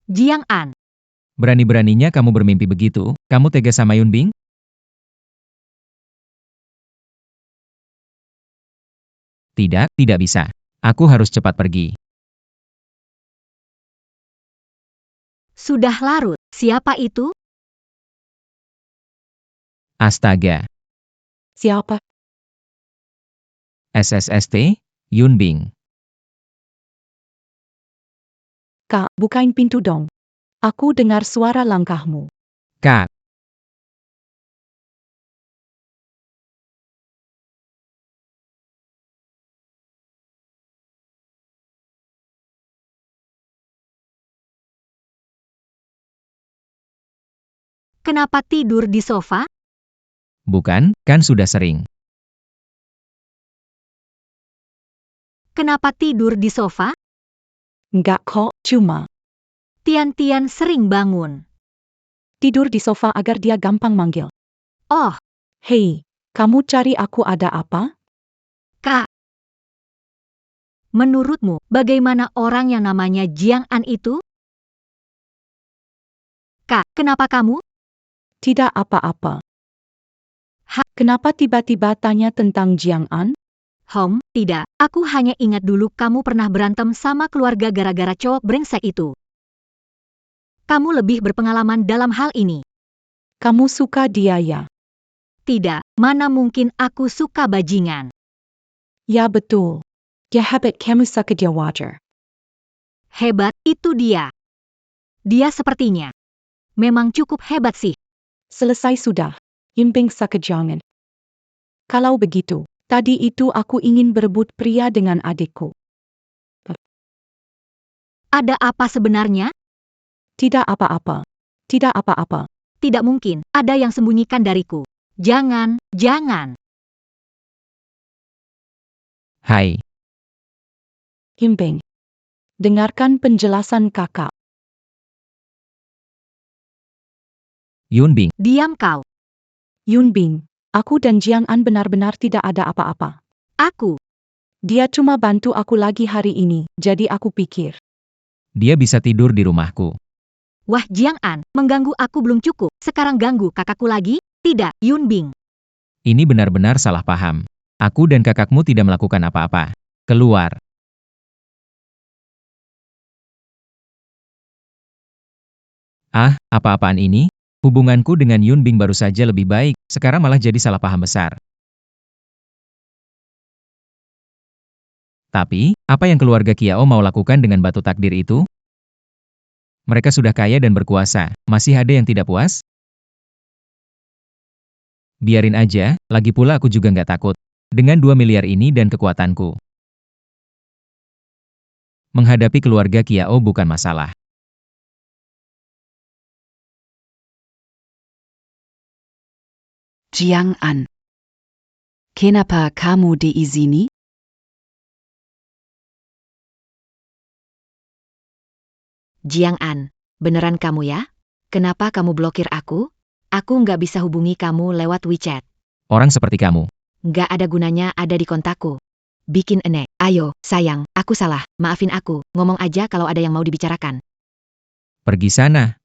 Jiang An, Berani-beraninya kamu bermimpi begitu, kamu tega sama Yunbing? Tidak bisa. Aku harus cepat pergi. sudah larut. Siapa itu? Astaga. Siapa? SSST, Yunbing. Kak, bukain pintu dong. Aku dengar suara langkahmu. Kak, Kenapa tidur di sofa? bukan, kan sudah sering. Kenapa tidur di sofa? Enggak kok, cuma Tian sering bangun. tidur di sofa agar dia gampang manggil. Oh, Hei, kamu cari aku ada apa? Kak. Menurutmu, bagaimana orang yang namanya Jiang An itu? Kak, kenapa kamu? Tidak apa-apa. Kenapa tiba-tiba tanya tentang Jiang An? Tidak. Aku hanya ingat dulu kamu pernah berantem sama keluarga gara-gara cowok brengsek itu. Kamu lebih berpengalaman dalam hal ini. Kamu suka dia ya? Tidak, mana mungkin aku suka bajingan. Ya betul. Dia hebat, kamu suka dia wajar. Hebat, itu dia. Dia sepertinya memang cukup hebat sih. Selesai sudah. Yunbing suka jangan. Kalau begitu, tadi itu aku ingin berebut pria dengan adikku. Ada apa sebenarnya? Tidak apa-apa. Tidak apa-apa. Tidak mungkin, ada yang sembunyikan dariku. Jangan. Hai, Yunbing. Dengarkan penjelasan kakak. Yunbing. Diam kau. Yunbing, aku dan Jiang An benar-benar tidak ada apa-apa. Aku. Dia cuma bantu aku lagi hari ini, jadi aku pikir. Dia bisa tidur di rumahku. Wah, Jiang An, mengganggu aku belum cukup. Sekarang ganggu kakakku lagi? Tidak, Yunbing. Ini benar-benar salah paham. Aku dan kakakmu tidak melakukan apa-apa. Keluar. Ah, apa-apaan ini? Hubunganku dengan Yunbing baru saja lebih baik, sekarang malah jadi salah paham besar. Tapi, apa yang keluarga Kiao mau lakukan dengan batu takdir itu? Mereka sudah kaya dan berkuasa, masih ada yang tidak puas? Biarin aja, lagi pula aku juga nggak takut. Dengan 2 miliar ini dan kekuatanku. Menghadapi keluarga Kiao bukan masalah. Jiang An. Kenapa kamu di sini? Jiang An, beneran kamu ya? Kenapa kamu blokir aku? Aku nggak bisa hubungi kamu lewat WeChat. Orang seperti kamu. Nggak ada gunanya ada di kontakku. Bikin enek. Ayo, sayang, aku salah. Maafin aku. Ngomong aja kalau ada yang mau dibicarakan. Pergi sana.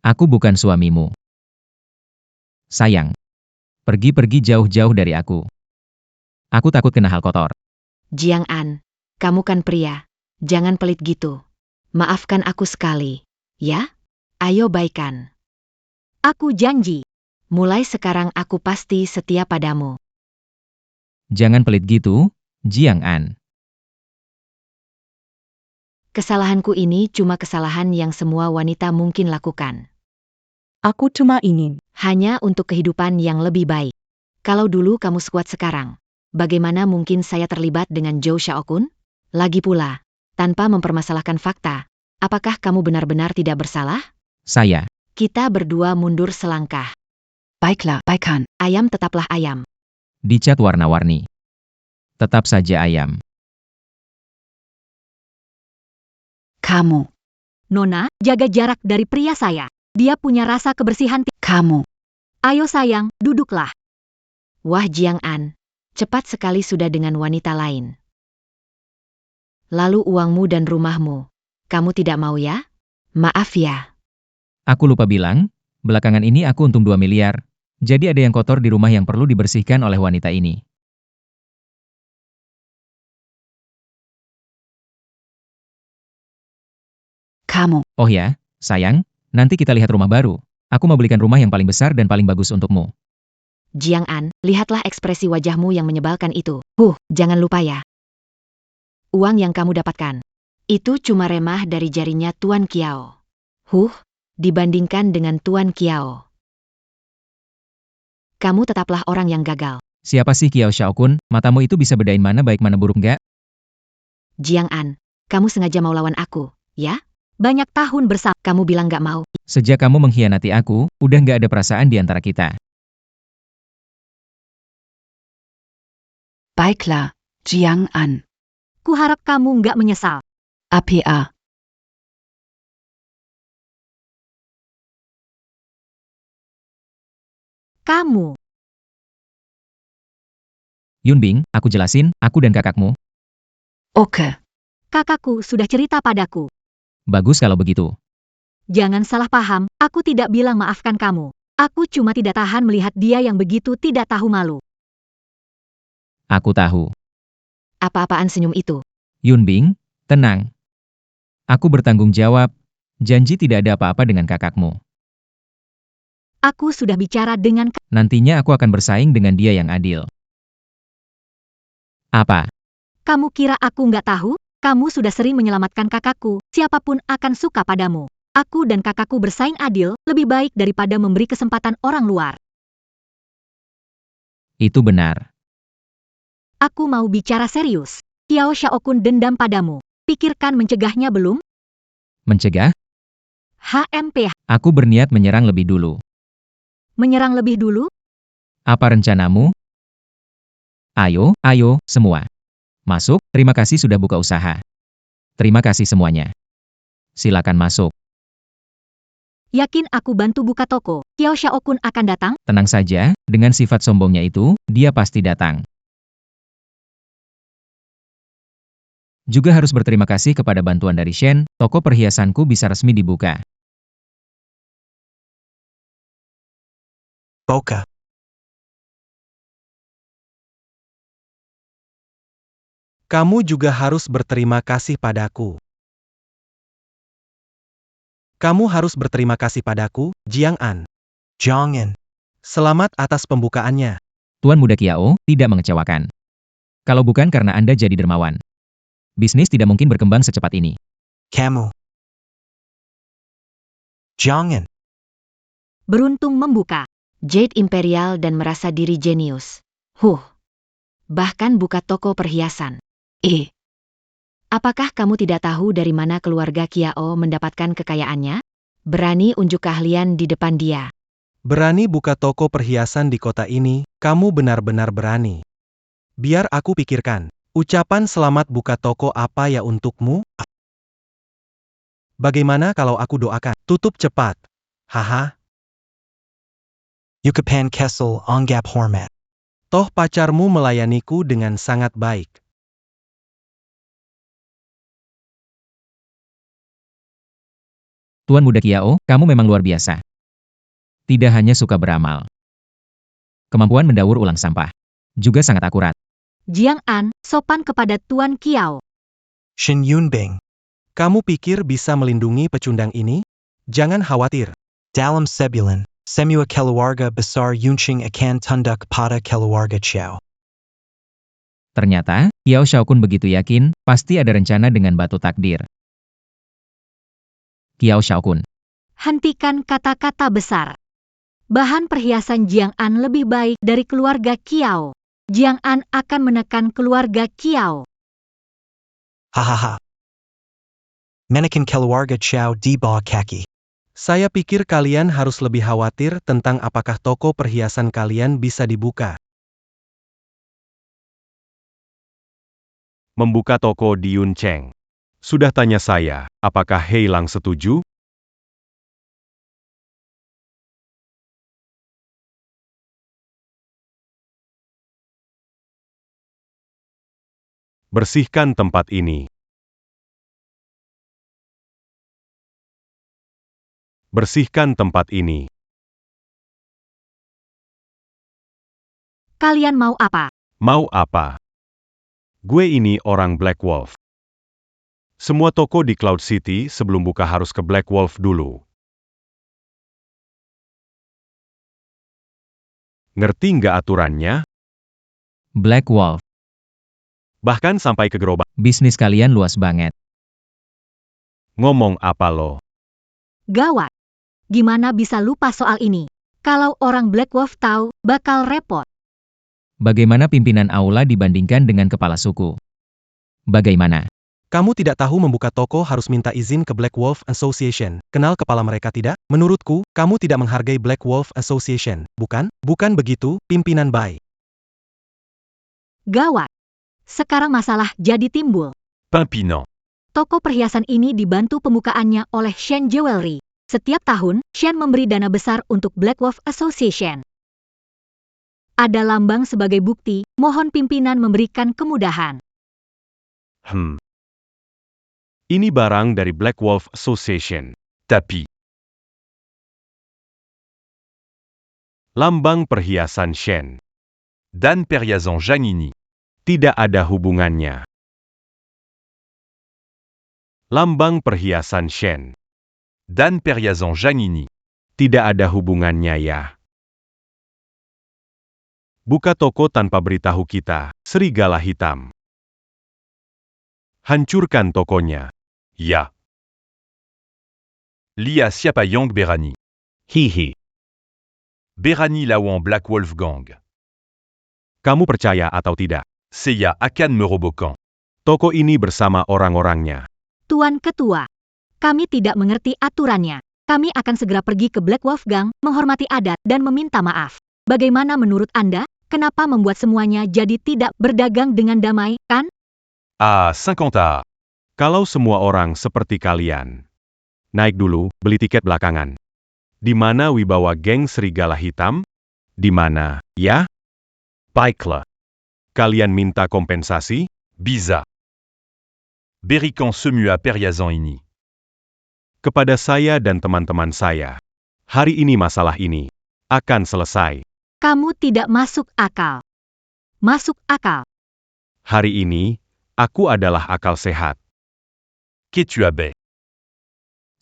Aku bukan suamimu. Sayang. Pergi-pergi jauh-jauh dari aku. Aku takut kena hal kotor. Jiang An, kamu kan pria. Jangan pelit gitu. Maafkan aku sekali. Ya? Ayo baikan. Aku janji. Mulai sekarang aku pasti setia padamu. Jangan pelit gitu, Jiang An. Kesalahanku ini cuma kesalahan yang semua wanita mungkin lakukan. Aku cuma ingin. Hanya untuk kehidupan yang lebih baik. Kalau dulu kamu sekuat sekarang, bagaimana mungkin saya terlibat dengan Zhou Xiaokun? Lagi pula, tanpa mempermasalahkan fakta, apakah kamu benar-benar tidak bersalah? Saya. Kita berdua mundur selangkah. Baiklah, Baikan. Ayam tetaplah ayam. Dicat warna-warni. Tetap saja ayam. Kamu. Nona, jaga jarak dari pria saya. Dia punya rasa kebersihan. Kamu. Ayo sayang, duduklah. Wah Jiang An, cepat sekali sudah dengan wanita lain. Lalu uangmu dan rumahmu. Kamu tidak mau ya? Maaf ya. Aku lupa bilang, belakangan ini aku untung 2 miliar. Jadi ada yang kotor di rumah yang perlu dibersihkan oleh wanita ini. Kamu. Oh ya, sayang, nanti kita lihat rumah baru. Aku mau belikan rumah yang paling besar dan paling bagus untukmu. Jiang An, lihatlah ekspresi wajahmu yang menyebalkan itu. Jangan lupa ya. Uang yang kamu dapatkan. Itu cuma remah dari jarinya Tuan Kiao. Dibandingkan dengan Tuan Kiao. Kamu tetaplah orang yang gagal. Siapa sih Kiao Xiaokun? Matamu itu bisa bedain mana baik mana buruk nggak? Jiang An, kamu sengaja mau lawan aku, ya? Banyak tahun bersama, kamu bilang gak mau. Sejak kamu mengkhianati aku, udah nggak ada perasaan di antara kita. Baiklah, Jiang An. Kuharap kamu nggak menyesal. APA. Kamu. Yunbing, aku jelasin, aku dan kakakmu. Oke. Kakakku sudah cerita padaku. Bagus kalau begitu. Jangan salah paham, aku tidak bilang maafkan kamu. Aku cuma tidak tahan melihat dia yang begitu tidak tahu malu. Aku tahu. Apa-apaan senyum itu? Yunbing, tenang. Aku bertanggung jawab. Janji tidak ada apa-apa dengan kakakmu. Aku sudah bicara dengan Nantinya aku akan bersaing dengan dia yang adil. Apa? kamu kira aku nggak tahu? Kamu sudah sering menyelamatkan kakakku, siapapun akan suka padamu. Aku dan kakakku bersaing adil, lebih baik daripada memberi kesempatan orang luar. Itu benar. Aku mau bicara serius. Kiao Xiaokun dendam padamu. Pikirkan mencegahnya belum? Mencegah? HMP. Aku berniat menyerang lebih dulu. Menyerang lebih dulu? Apa rencanamu? Ayo, semua. Masuk, terima kasih sudah buka usaha. Terima kasih semuanya. Silakan masuk. Yakin aku bantu buka toko, Kiao Xiaokun akan datang? Tenang saja, dengan sifat sombongnya itu, dia pasti datang. Juga harus berterima kasih kepada bantuan dari Shen, toko perhiasanku bisa resmi dibuka. Boka. Kamu juga harus berterima kasih padaku. Kamu harus berterima kasih padaku, Jiang An. Jiang An. Selamat atas pembukaannya. Tuan Muda Kiao, tidak mengecewakan. Kalau bukan karena Anda jadi dermawan. Bisnis tidak mungkin berkembang secepat ini. Kamu. Jiang An. Beruntung membuka Jade Imperial dan merasa diri jenius. Bahkan buka toko perhiasan. Apakah kamu tidak tahu dari mana keluarga Kiao mendapatkan kekayaannya? Berani unjuk keahlian di depan dia. Berani buka toko perhiasan di kota ini, kamu benar-benar berani. Biar aku pikirkan, ucapan selamat buka toko apa ya untukmu? Bagaimana kalau aku doakan? Tutup cepat. Haha, Yukapan Kessel Onggap Hormat. toh pacarmu melayaniku dengan sangat baik. Tuan Muda Kiao, kamu memang luar biasa. Tidak hanya suka beramal. Kemampuan mendaur ulang sampah. Juga sangat akurat. Jiang An, sopan kepada Tuan Kiao. Shin Yunbing. Kamu pikir bisa melindungi pecundang ini? Jangan khawatir. Dalam Sebulan. Semua keluarga besar Yunqing akan tunduk pada keluarga Chow. Ternyata, Kiao Shaokun begitu yakin, pasti ada rencana dengan batu takdir. Kiao Shaokun. Hentikan kata-kata besar. Bahan perhiasan Jiang An lebih baik dari keluarga Kiao. Jiang An akan menekan keluarga Kiao. Hahaha. Menekan keluarga Chow di bawah kaki. Saya pikir kalian harus lebih khawatir tentang apakah toko perhiasan kalian bisa dibuka. Membuka toko di Yuncheng. Sudah tanya saya, apakah Hei Lang setuju? Bersihkan tempat ini. Bersihkan tempat ini. Kalian mau apa? Mau apa? Gue ini orang Black Wolf. Semua toko di Cloud City sebelum buka harus ke Black Wolf dulu. Ngerti nggak aturannya? Black Wolf. Bahkan sampai ke gerobak. Bisnis kalian luas banget. Ngomong apa lo? Gawat. Gimana bisa lupa soal ini? Kalau orang Black Wolf tahu, bakal repot. Bagaimana pimpinan aula dibandingkan dengan kepala suku? Bagaimana? Kamu tidak tahu membuka toko harus minta izin ke Black Wolf Association. Kenal kepala mereka tidak? Menurutku, kamu tidak menghargai Black Wolf Association, bukan? Bukan begitu, pimpinan Bai. Gawat. Sekarang masalah jadi timbul. Pimpinant. Toko perhiasan ini dibantu pembukaannya oleh Shen Jewelry. Setiap tahun, Shen memberi dana besar untuk Black Wolf Association. Ada lambang sebagai bukti, mohon pimpinan memberikan kemudahan. Ini barang dari Black Wolf Association. Tapis. Lambang perhiasan Shen. Dan Perhiasan Janini. Tidak ada hubungannya. Lambang perhiasan Shen. Dan Perhiasan Janini. Tidak ada hubungannya ya. Buka toko tanpa beritahu kita, serigala hitam. Hancurkan tokonya. Ya. Lia Siapa Yang Berani. Hihi. Berani Lawan Black Wolf Gang. Kamu percaya atau tidak? Seiya Akan Merobokan. Toko ini bersama orang-orangnya. Tuan Ketua, kami tidak mengerti aturannya. Kami akan segera pergi ke Black Wolf Gang, menghormati adat, dan meminta maaf. Bagaimana menurut Anda? Kenapa membuat semuanya jadi tidak berdagang dengan damai, kan? Ah, 50 A. Kalau semua orang seperti kalian. Naik dulu, beli tiket belakangan. Di mana wibawa geng serigala hitam? Di mana, ya? Baiklah. Kalian minta kompensasi? Biza. Berikan semua Perhiasan ini. Kepada saya dan teman-teman saya. Hari ini masalah ini akan selesai. Kamu tidak masuk akal. Masuk akal. Hari ini, aku adalah akal sehat. Qu'es-tu abe?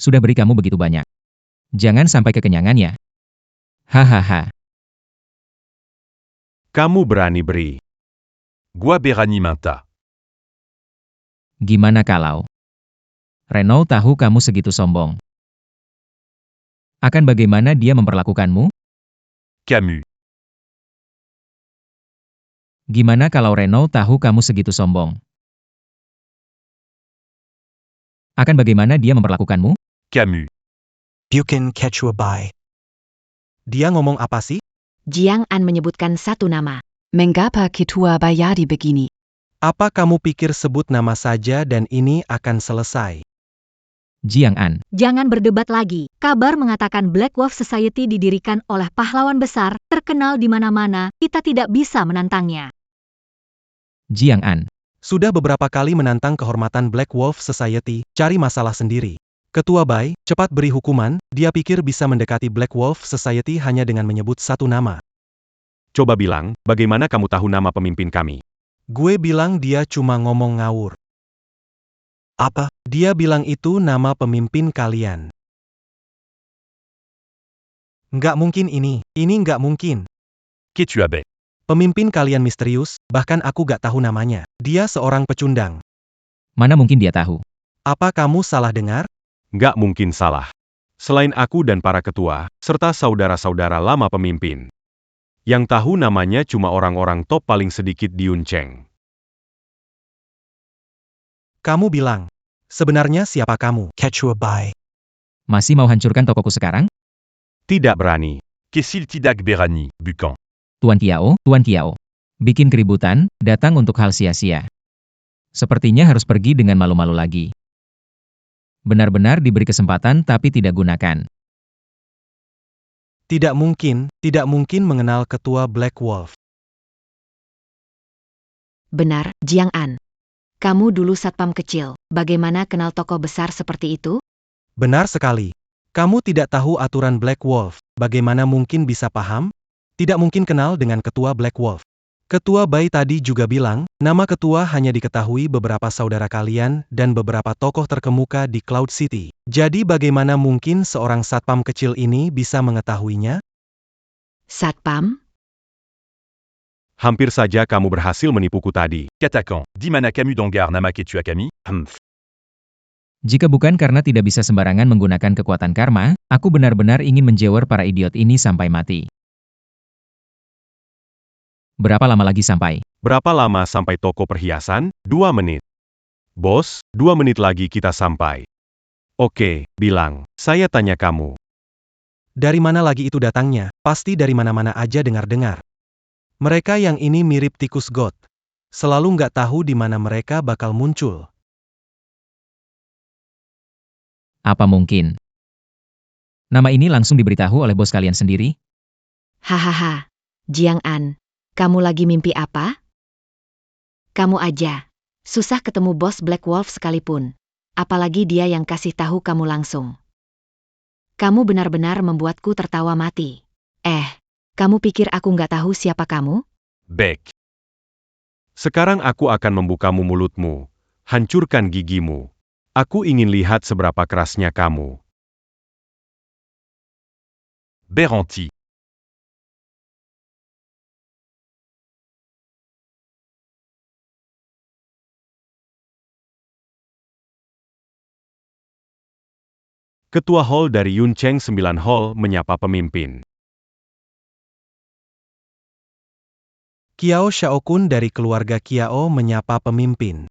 Sudah beri kamu begitu banyak. Jangan sampai kekenyangan ya. Hahaha. Kamu berani beri. Gua Berani Minta. Gimana kalau Renault tahu kamu segitu sombong? Akan bagaimana dia memperlakukanmu? Camus. Gimana kalau Renault tahu kamu segitu sombong? Akan bagaimana dia memperlakukanmu? Camus. Bukan Quechua Bai. Dia ngomong apa sih? Jiang An menyebutkan satu nama. Mengapa Ketua Bayadi begini? Apa kamu pikir sebut nama saja dan ini akan selesai? Jiang An, Jangan berdebat lagi. Kabar mengatakan Black Wolf Society didirikan oleh pahlawan besar, terkenal di mana-mana, kita tidak bisa menantangnya. Jiang An, Sudah beberapa kali menantang kehormatan Black Wolf Society, cari masalah sendiri. Ketua Bai, cepat beri hukuman, dia pikir bisa mendekati Black Wolf Society hanya dengan menyebut satu nama. Coba bilang, bagaimana kamu tahu nama pemimpin kami? Gue bilang dia cuma ngomong ngawur. Apa? Dia bilang itu nama pemimpin kalian. Nggak mungkin ini nggak mungkin. Qu'es-tu Bec? Pemimpin kalian misterius, bahkan aku gak tahu namanya. Dia seorang pecundang. mana mungkin dia tahu? Apa kamu salah dengar? Nggak mungkin salah. Selain aku dan para ketua, serta saudara-saudara lama pemimpin. Yang tahu namanya cuma orang-orang top paling sedikit di Yuncheng. Kamu bilang. Sebenarnya siapa kamu? Ketua Bai. Masih mau hancurkan tokoku sekarang? Tidak berani. Kessil Tidak Berani, Bukan. Tuan Kiao. Bikin keributan, datang untuk hal sia-sia. Sepertinya harus pergi dengan malu-malu lagi. Benar-benar diberi kesempatan tapi tidak gunakan. Tidak mungkin mengenal ketua Black Wolf. Benar, Jiang An. Kamu dulu satpam kecil, bagaimana kenal tokoh besar seperti itu? Benar sekali. Kamu tidak tahu aturan Black Wolf, bagaimana mungkin bisa paham? Tidak mungkin kenal dengan ketua Black Wolf. Ketua Bai tadi juga bilang, nama ketua hanya diketahui beberapa saudara kalian dan beberapa tokoh terkemuka di Cloud City. Jadi bagaimana mungkin seorang satpam kecil ini bisa mengetahuinya? Satpam? Hampir saja kamu berhasil menipuku tadi. Katakan, Dimana Camus d'Angar Nama Qu'es-tu Kami? Jika bukan karena tidak bisa sembarangan menggunakan kekuatan karma, aku benar-benar ingin menjewer para idiot ini sampai mati. Berapa lama lagi sampai? Berapa lama sampai toko perhiasan? 2 menit. Bos, 2 menit lagi kita sampai. Oke, bilang. Saya tanya kamu. Dari mana lagi itu datangnya? Pasti dari mana-mana aja dengar-dengar. Mereka yang ini mirip tikus got. Selalu nggak tahu di mana mereka bakal muncul. Apa mungkin? Nama ini langsung diberitahu oleh bos kalian sendiri? Hahaha. Jiang An, kamu lagi mimpi apa? Kamu aja. Susah ketemu bos Black Wolf sekalipun. Apalagi dia yang kasih tahu kamu langsung. Kamu benar-benar membuatku tertawa mati. Kamu pikir aku nggak tahu siapa kamu? Bec. Sekarang aku akan membukamu mulutmu. Hancurkan gigimu. Aku ingin lihat seberapa kerasnya kamu. Beranti. Ketua Hall dari Yuncheng 9 Hall menyapa pemimpin. Kiao Xiaokun dari keluarga Kiao menyapa pemimpin.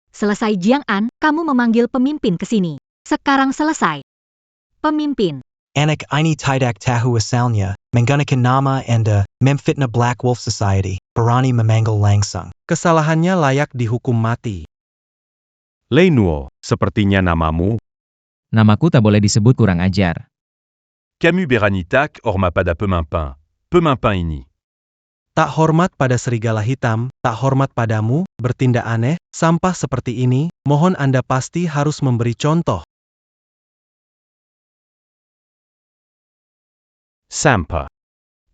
Selesai Jiang An, kamu memanggil pemimpin ke sini. Sekarang selesai. Pemimpin. Anak ini tidak tahu asalnya, menggunakan nama Anda, memfitnah Black Wolf Society, berani memanggil langsung. Kesalahannya layak dihukum mati. Lei Nuo, sepertinya namamu. Namaku tak boleh disebut kurang ajar. Camus Berani Tak Orma Pada Pemimpin. Pemimpin ini. Tak hormat pada serigala hitam, tak hormat padamu, bertindak aneh, sampah seperti ini, mohon Anda pasti harus memberi contoh. Sampah.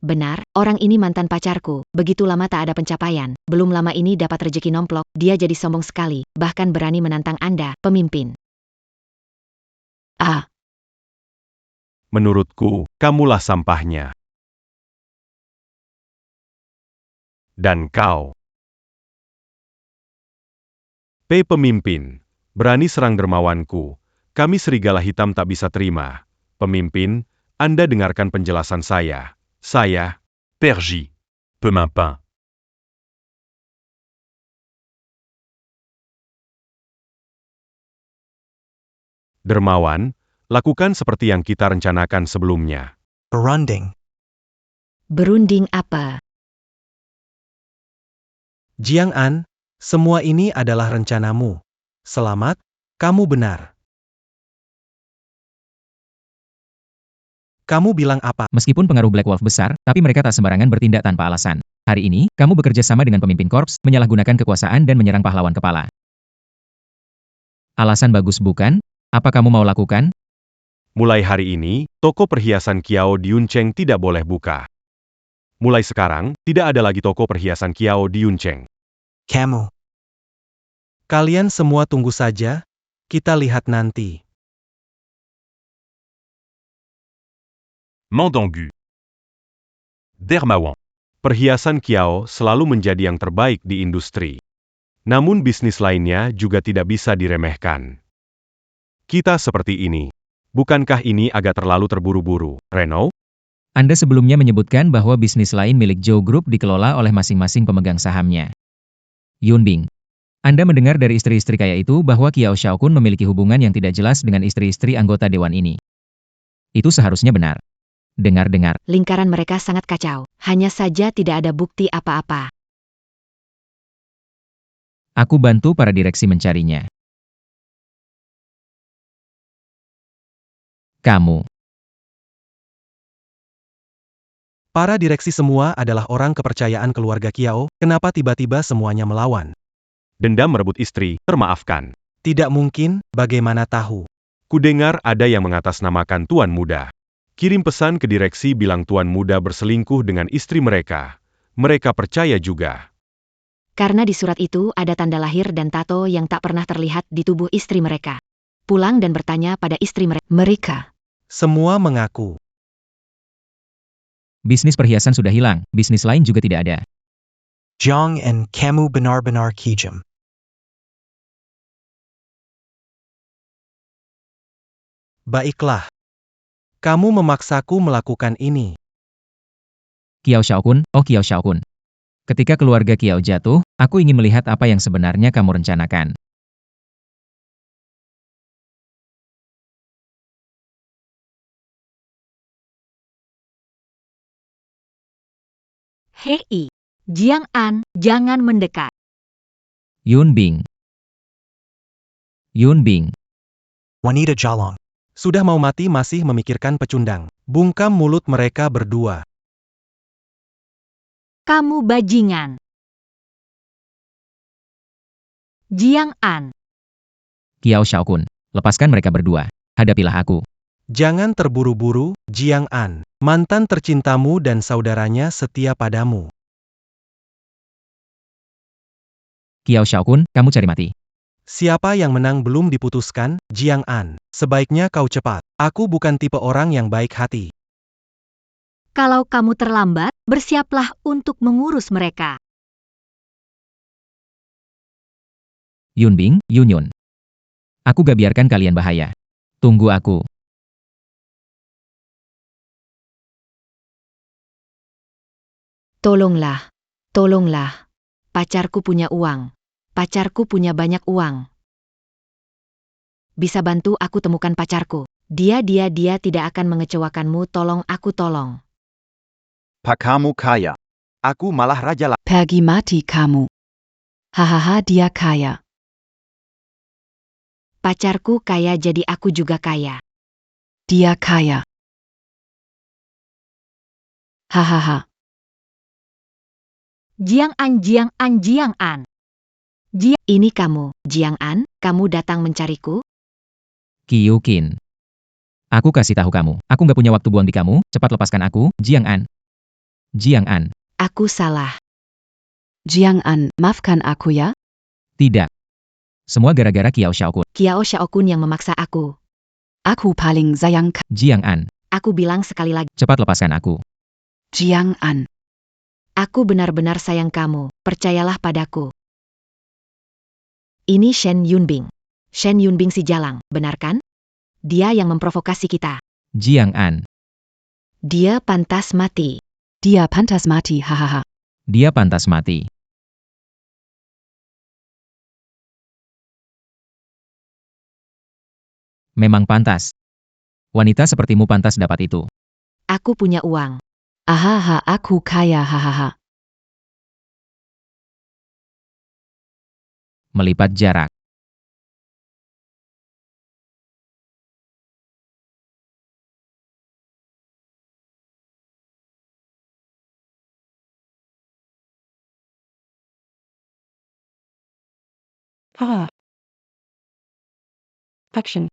Benar, orang ini mantan pacarku, begitu lama tak ada pencapaian, belum lama ini dapat rejeki nomplok, dia jadi sombong sekali, bahkan berani menantang Anda, pemimpin. Menurutku, kamulah sampahnya. Dan kau. Pemimpin, berani serang dermawanku. Kami serigala hitam tak bisa terima. Pemimpin, Anda dengarkan penjelasan saya. Saya, Perji. Pemimpin. dermawan, lakukan seperti yang kita rencanakan sebelumnya. Berunding. Berunding apa? Jiang An, semua ini adalah rencanamu. Selamat, kamu benar. Kamu bilang apa? Meskipun pengaruh Black Wolf besar, tapi mereka tak sembarangan bertindak tanpa alasan. Hari ini, kamu bekerja sama dengan pemimpin korps, menyalahgunakan kekuasaan dan menyerang pahlawan kepala. Alasan bagus bukan? Apa kamu mau lakukan? Mulai hari ini, toko perhiasan Kiao di Yuncheng tidak boleh buka. Mulai sekarang, tidak ada lagi toko perhiasan Kiao di Yuncheng. Kamu. Kalian semua tunggu saja, kita lihat nanti. Mandangu. Dermawan. Perhiasan Kiao selalu menjadi yang terbaik di industri. Namun bisnis lainnya juga tidak bisa diremehkan. Kita seperti ini. Bukankah ini agak terlalu terburu-buru, Reno? Anda sebelumnya menyebutkan bahwa bisnis lain milik Zhou Group dikelola oleh masing-masing pemegang sahamnya. Yunbing. Anda mendengar dari istri-istri kaya itu bahwa Kiao Xiaokun memiliki hubungan yang tidak jelas dengan istri-istri anggota dewan ini. Itu seharusnya benar. Dengar-dengar. Lingkaran mereka sangat kacau. Hanya saja tidak ada bukti apa-apa. Aku bantu para direksi mencarinya. Kamu. Para direksi semua adalah orang kepercayaan keluarga Kiao, kenapa tiba-tiba semuanya melawan? Dendam merebut istri, termaafkan. Tidak mungkin, bagaimana tahu? Kudengar ada yang mengatasnamakan Tuan Muda. Kirim pesan ke direksi bilang Tuan Muda berselingkuh dengan istri mereka. Mereka percaya juga. Karena di surat itu ada tanda lahir dan tato yang tak pernah terlihat di tubuh istri mereka. Pulang dan bertanya pada istri mereka. Semua mengaku. Bisnis perhiasan sudah hilang, bisnis lain juga tidak ada. Jiang and kamu benar-benar kejam. Baiklah. Kamu memaksaku melakukan ini. Kiao Xiaokun, oh Kiao Xiaokun. Ketika keluarga Kiao jatuh, aku ingin melihat apa yang sebenarnya kamu rencanakan. Hei, Jiang An, jangan mendekat. Yunbing. Yunbing. Wanita Jalong. Sudah mau mati masih memikirkan pecundang. Bungkam mulut mereka berdua. Kamu bajingan. Jiang An. Kiao Xiaokun, lepaskan mereka berdua. Hadapilah aku. Jangan terburu-buru, Jiang An. Mantan tercintamu dan saudaranya setia padamu. Kiao Xiaokun, kamu cari mati. Siapa yang menang belum diputuskan, Jiang An. Sebaiknya kau cepat. Aku bukan tipe orang yang baik hati. Kalau kamu terlambat, bersiaplah untuk mengurus mereka. Yunbing, Yunyun. Aku gak biarkan kalian bahaya. Tunggu aku. Tolonglah. Tolonglah. Pacarku punya uang. Pacarku punya banyak uang. Bisa bantu aku temukan pacarku. Dia tidak akan mengecewakanmu, tolong aku tolong. Pak kamu kaya. Aku malah raja lah. Pergi mati kamu. Hahaha dia kaya. Pacarku kaya jadi aku juga kaya. Dia kaya. Hahaha. Jiang An, Jiang An, Jiang An. Ini kamu, Jiang An, kamu datang mencariku? Kyukin. Aku kasih tahu kamu, aku gak punya waktu buang di kamu, cepat lepaskan aku, Jiang An. Jiang An. Aku salah. Jiang An, maafkan aku ya? Tidak. Semua gara-gara Kiao Xiaokun. Kiao Xiaokun yang memaksa aku. Aku paling sayang Jiang An. Aku bilang sekali lagi. Cepat lepaskan aku. Jiang An. Aku benar-benar sayang kamu, percayalah padaku. Ini Shen Yunbing. Shen Yunbing si jalang, benar kan? Dia yang memprovokasi kita. Jiang An. Dia pantas mati. Dia pantas mati, hahaha. Dia pantas mati. Memang pantas. Wanita sepertimu pantas dapat itu. Aku punya uang. Ahaha, aku kaya, hahaha. Melipat jarak. Ah. Action.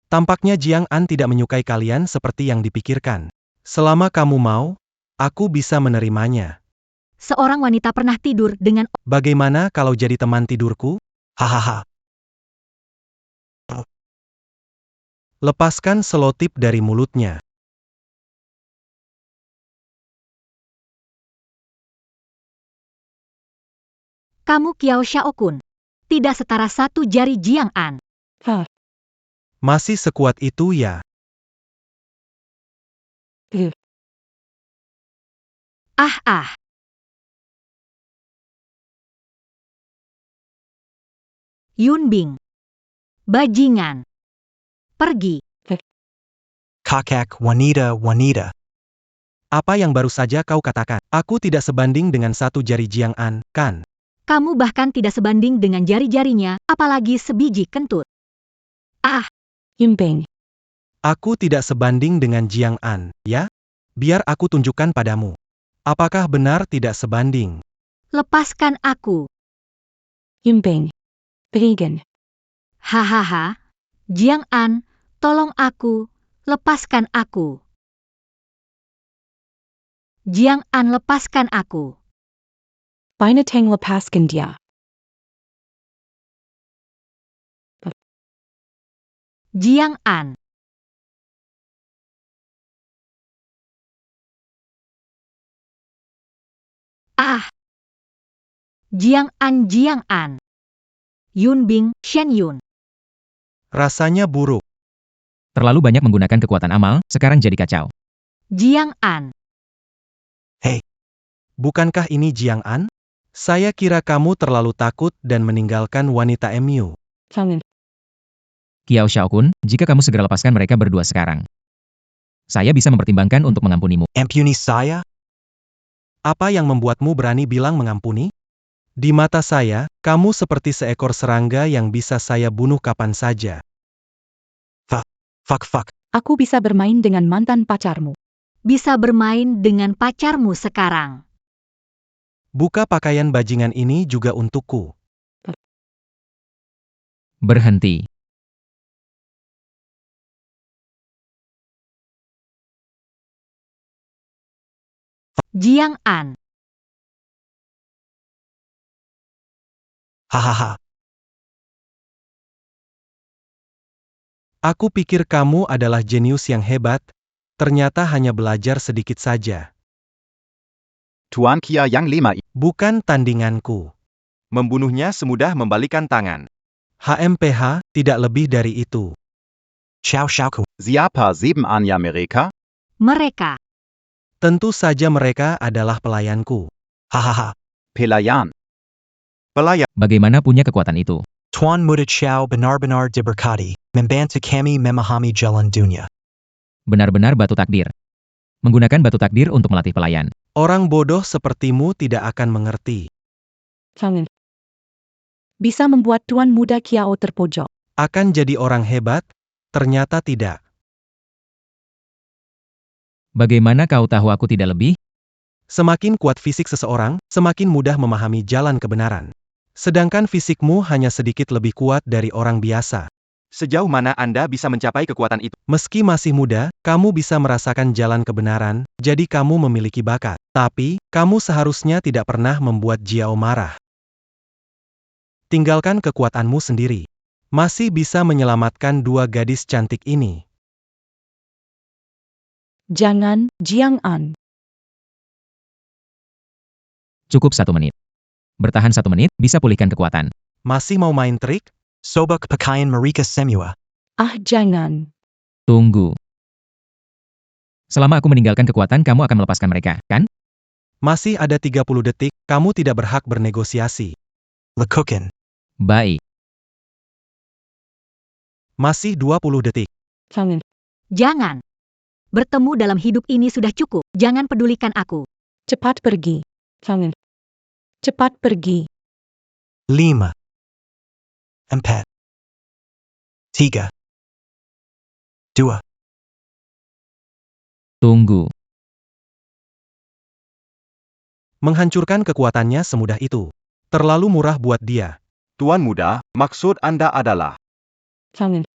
Tampaknya Jiang An tidak menyukai kalian seperti yang dipikirkan. Selama kamu mau, aku bisa menerimanya. Seorang wanita pernah tidur dengan... Bagaimana kalau jadi teman tidurku? Hahaha. Lepaskan selotip dari mulutnya. Kamu Kiao Xiaokun. Tidak setara satu jari Jiang An. Ah. Masih sekuat itu ya? Ah. Yun Bing. Bajingan. Pergi. Kakak, wanita. Apa yang baru saja kau katakan? Aku tidak sebanding dengan satu jari Jiang An, kan? Kamu bahkan tidak sebanding dengan jari-jarinya, apalagi sebiji kentut. Ah, Yumbing. Aku tidak sebanding dengan Jiang An, ya? Biar aku tunjukkan padamu. Apakah benar tidak sebanding? lepaskan aku. Yumbing. Vegan. Hahaha. Jiang An, tolong aku, lepaskan aku. Jiang An, lepaskan aku. Binatang lepaskan dia. Jiang An. Ah. Jiang An. Yun Bing, Shen Yun. Rasanya buruk. Terlalu banyak menggunakan kekuatan amal, sekarang jadi kacau. Jiang An. Bukankah ini Jiang An? Saya kira kamu terlalu takut dan meninggalkan wanita MU. Tangan. Kiao Xiaokun, jika kamu segera lepaskan mereka berdua sekarang, saya bisa mempertimbangkan untuk mengampunimu. Ampuni saya? Apa yang membuatmu berani bilang mengampuni? Di mata saya, kamu seperti seekor serangga yang bisa saya bunuh kapan saja. Fuck. Aku bisa bermain dengan mantan pacarmu. Bisa bermain dengan pacarmu sekarang. Buka pakaian bajingan ini juga untukku. Berhenti. Jiang An. Hahaha. Aku pikir kamu adalah jenius yang hebat, ternyata hanya belajar sedikit saja. Tuan Kia yang lima. Bukan tandinganku. Membunuhnya semudah membalikan tangan. HMPH, tidak lebih dari itu. Xiao Xiaoku. Siapa sebenarnya mereka? Mereka. Tentu saja mereka adalah pelayanku. Hahaha. Pelayan. Pelayan. Bagaimana punya kekuatan itu? Tuan Muda Xiao benar-benar diberkati, membantu kami memahami jalan dunia. Benar-benar batu takdir. Menggunakan batu takdir untuk melatih pelayan. Orang bodoh sepertimu tidak akan mengerti. Tangan. Bisa membuat Tuan Muda Kiao terpojok. Akan jadi orang hebat? Ternyata tidak. Bagaimana kau tahu aku tidak lebih? Semakin kuat fisik seseorang, semakin mudah memahami jalan kebenaran. Sedangkan fisikmu hanya sedikit lebih kuat dari orang biasa. Sejauh mana Anda bisa mencapai kekuatan itu? Meski masih muda, kamu bisa merasakan jalan kebenaran, jadi kamu memiliki bakat. Tapi, kamu seharusnya tidak pernah membuat Jiao marah. Tinggalkan kekuatanmu sendiri. Masih bisa menyelamatkan dua gadis cantik ini. Jangan, Jiang An. Cukup 1 menit. Bertahan 1 menit, bisa pulihkan kekuatan. Masih mau main trik? Sobek pakaian mereka semua. Ah, jangan. Tunggu. Selama aku meninggalkan kekuatan, kamu akan melepaskan mereka, kan? Masih ada 30 detik, kamu tidak berhak bernegosiasi. Lekukan. Baik. Masih 20 detik. Tangan. Jangan. Bertemu dalam hidup ini sudah cukup, jangan pedulikan aku. Cepat pergi. Tangan. Cepat pergi. 5. 4. 3. 2. Tunggu. Menghancurkan kekuatannya semudah itu. Terlalu murah buat dia. Tuan Muda, maksud Anda adalah... Jangan.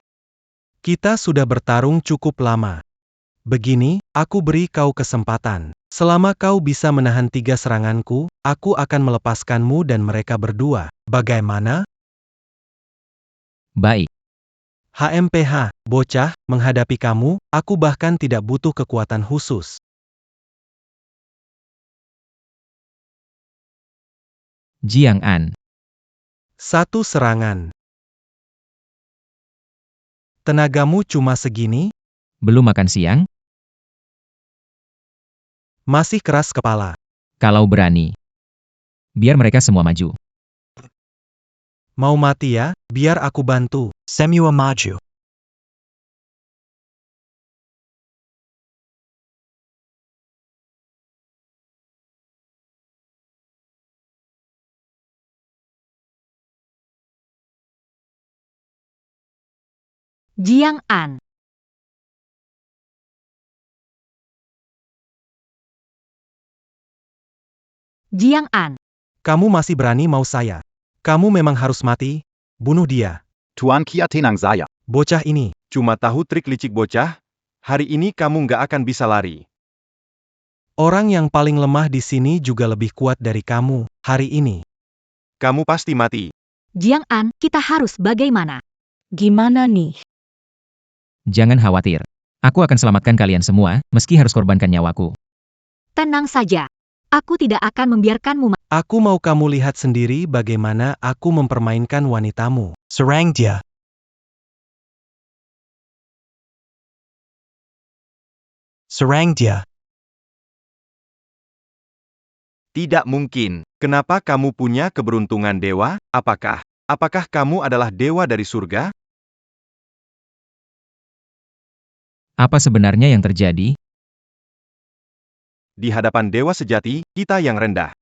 Kita sudah bertarung cukup lama. Begini, aku beri kau kesempatan. Selama kau bisa menahan 3 seranganku, aku akan melepaskanmu dan mereka berdua. Bagaimana? Baik. HMPH, bocah, menghadapi kamu, aku bahkan tidak butuh kekuatan khusus. Jiang An. 1 serangan. Tenagamu cuma segini? Belum makan siang? Masih keras kepala. Kalau berani. Biar mereka semua maju. Mau mati ya? Biar aku bantu. Semua maju. Jiang An. Jiang An. Kamu masih berani mau saya? Kamu memang harus mati? Bunuh dia. Tuan Kia tenang saya. Bocah ini. Cuma tahu trik licik bocah? Hari ini kamu nggak akan bisa lari. Orang yang paling lemah di sini juga lebih kuat dari kamu, hari ini. Kamu pasti mati. Jiang An, kita harus bagaimana? Gimana nih? Jangan khawatir. Aku akan selamatkan kalian semua, meski harus korbankan nyawaku. Tenang saja. Aku tidak akan membiarkanmu mati. Aku mau kamu lihat sendiri bagaimana aku mempermainkan wanitamu. Serang dia. Serang dia. Tidak mungkin. Kenapa kamu punya keberuntungan dewa? Apakah kamu adalah dewa dari surga? Apa sebenarnya yang terjadi? Di hadapan dewa sejati, kita yang rendah.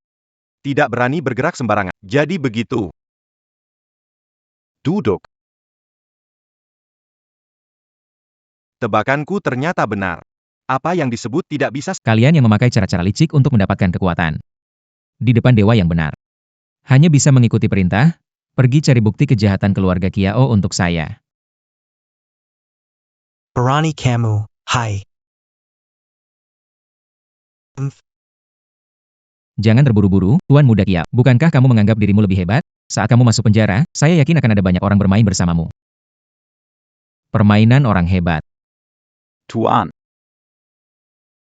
Tidak berani bergerak sembarangan. Jadi begitu. Duduk. Tebakanku ternyata benar. Apa yang disebut tidak bisa... Kalian yang memakai cara-cara licik untuk mendapatkan kekuatan. Di depan dewa yang benar. Hanya bisa mengikuti perintah, pergi cari bukti kejahatan keluarga Kiao untuk saya. Berani kamu, hai. Jangan terburu-buru, Tuan Muda Kiao. Bukankah kamu menganggap dirimu lebih hebat? Saat kamu masuk penjara, saya yakin akan ada banyak orang bermain bersamamu. Permainan orang hebat. Tuan.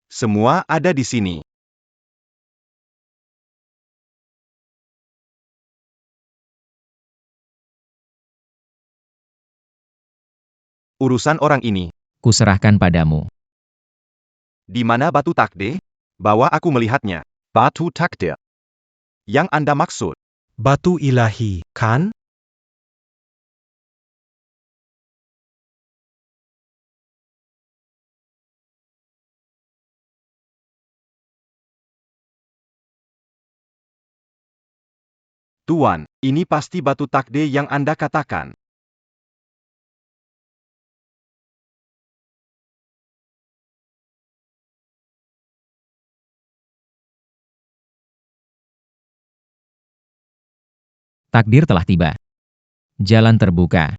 Semua ada di sini. Urusan orang ini. Kuserahkan padamu. Di mana batu takde? Bawa aku melihatnya. Batu takdir. Yang Anda maksud? Batu ilahi, kan? Tuan, ini pasti batu takde yang Anda katakan. Takdir telah tiba. Jalan terbuka.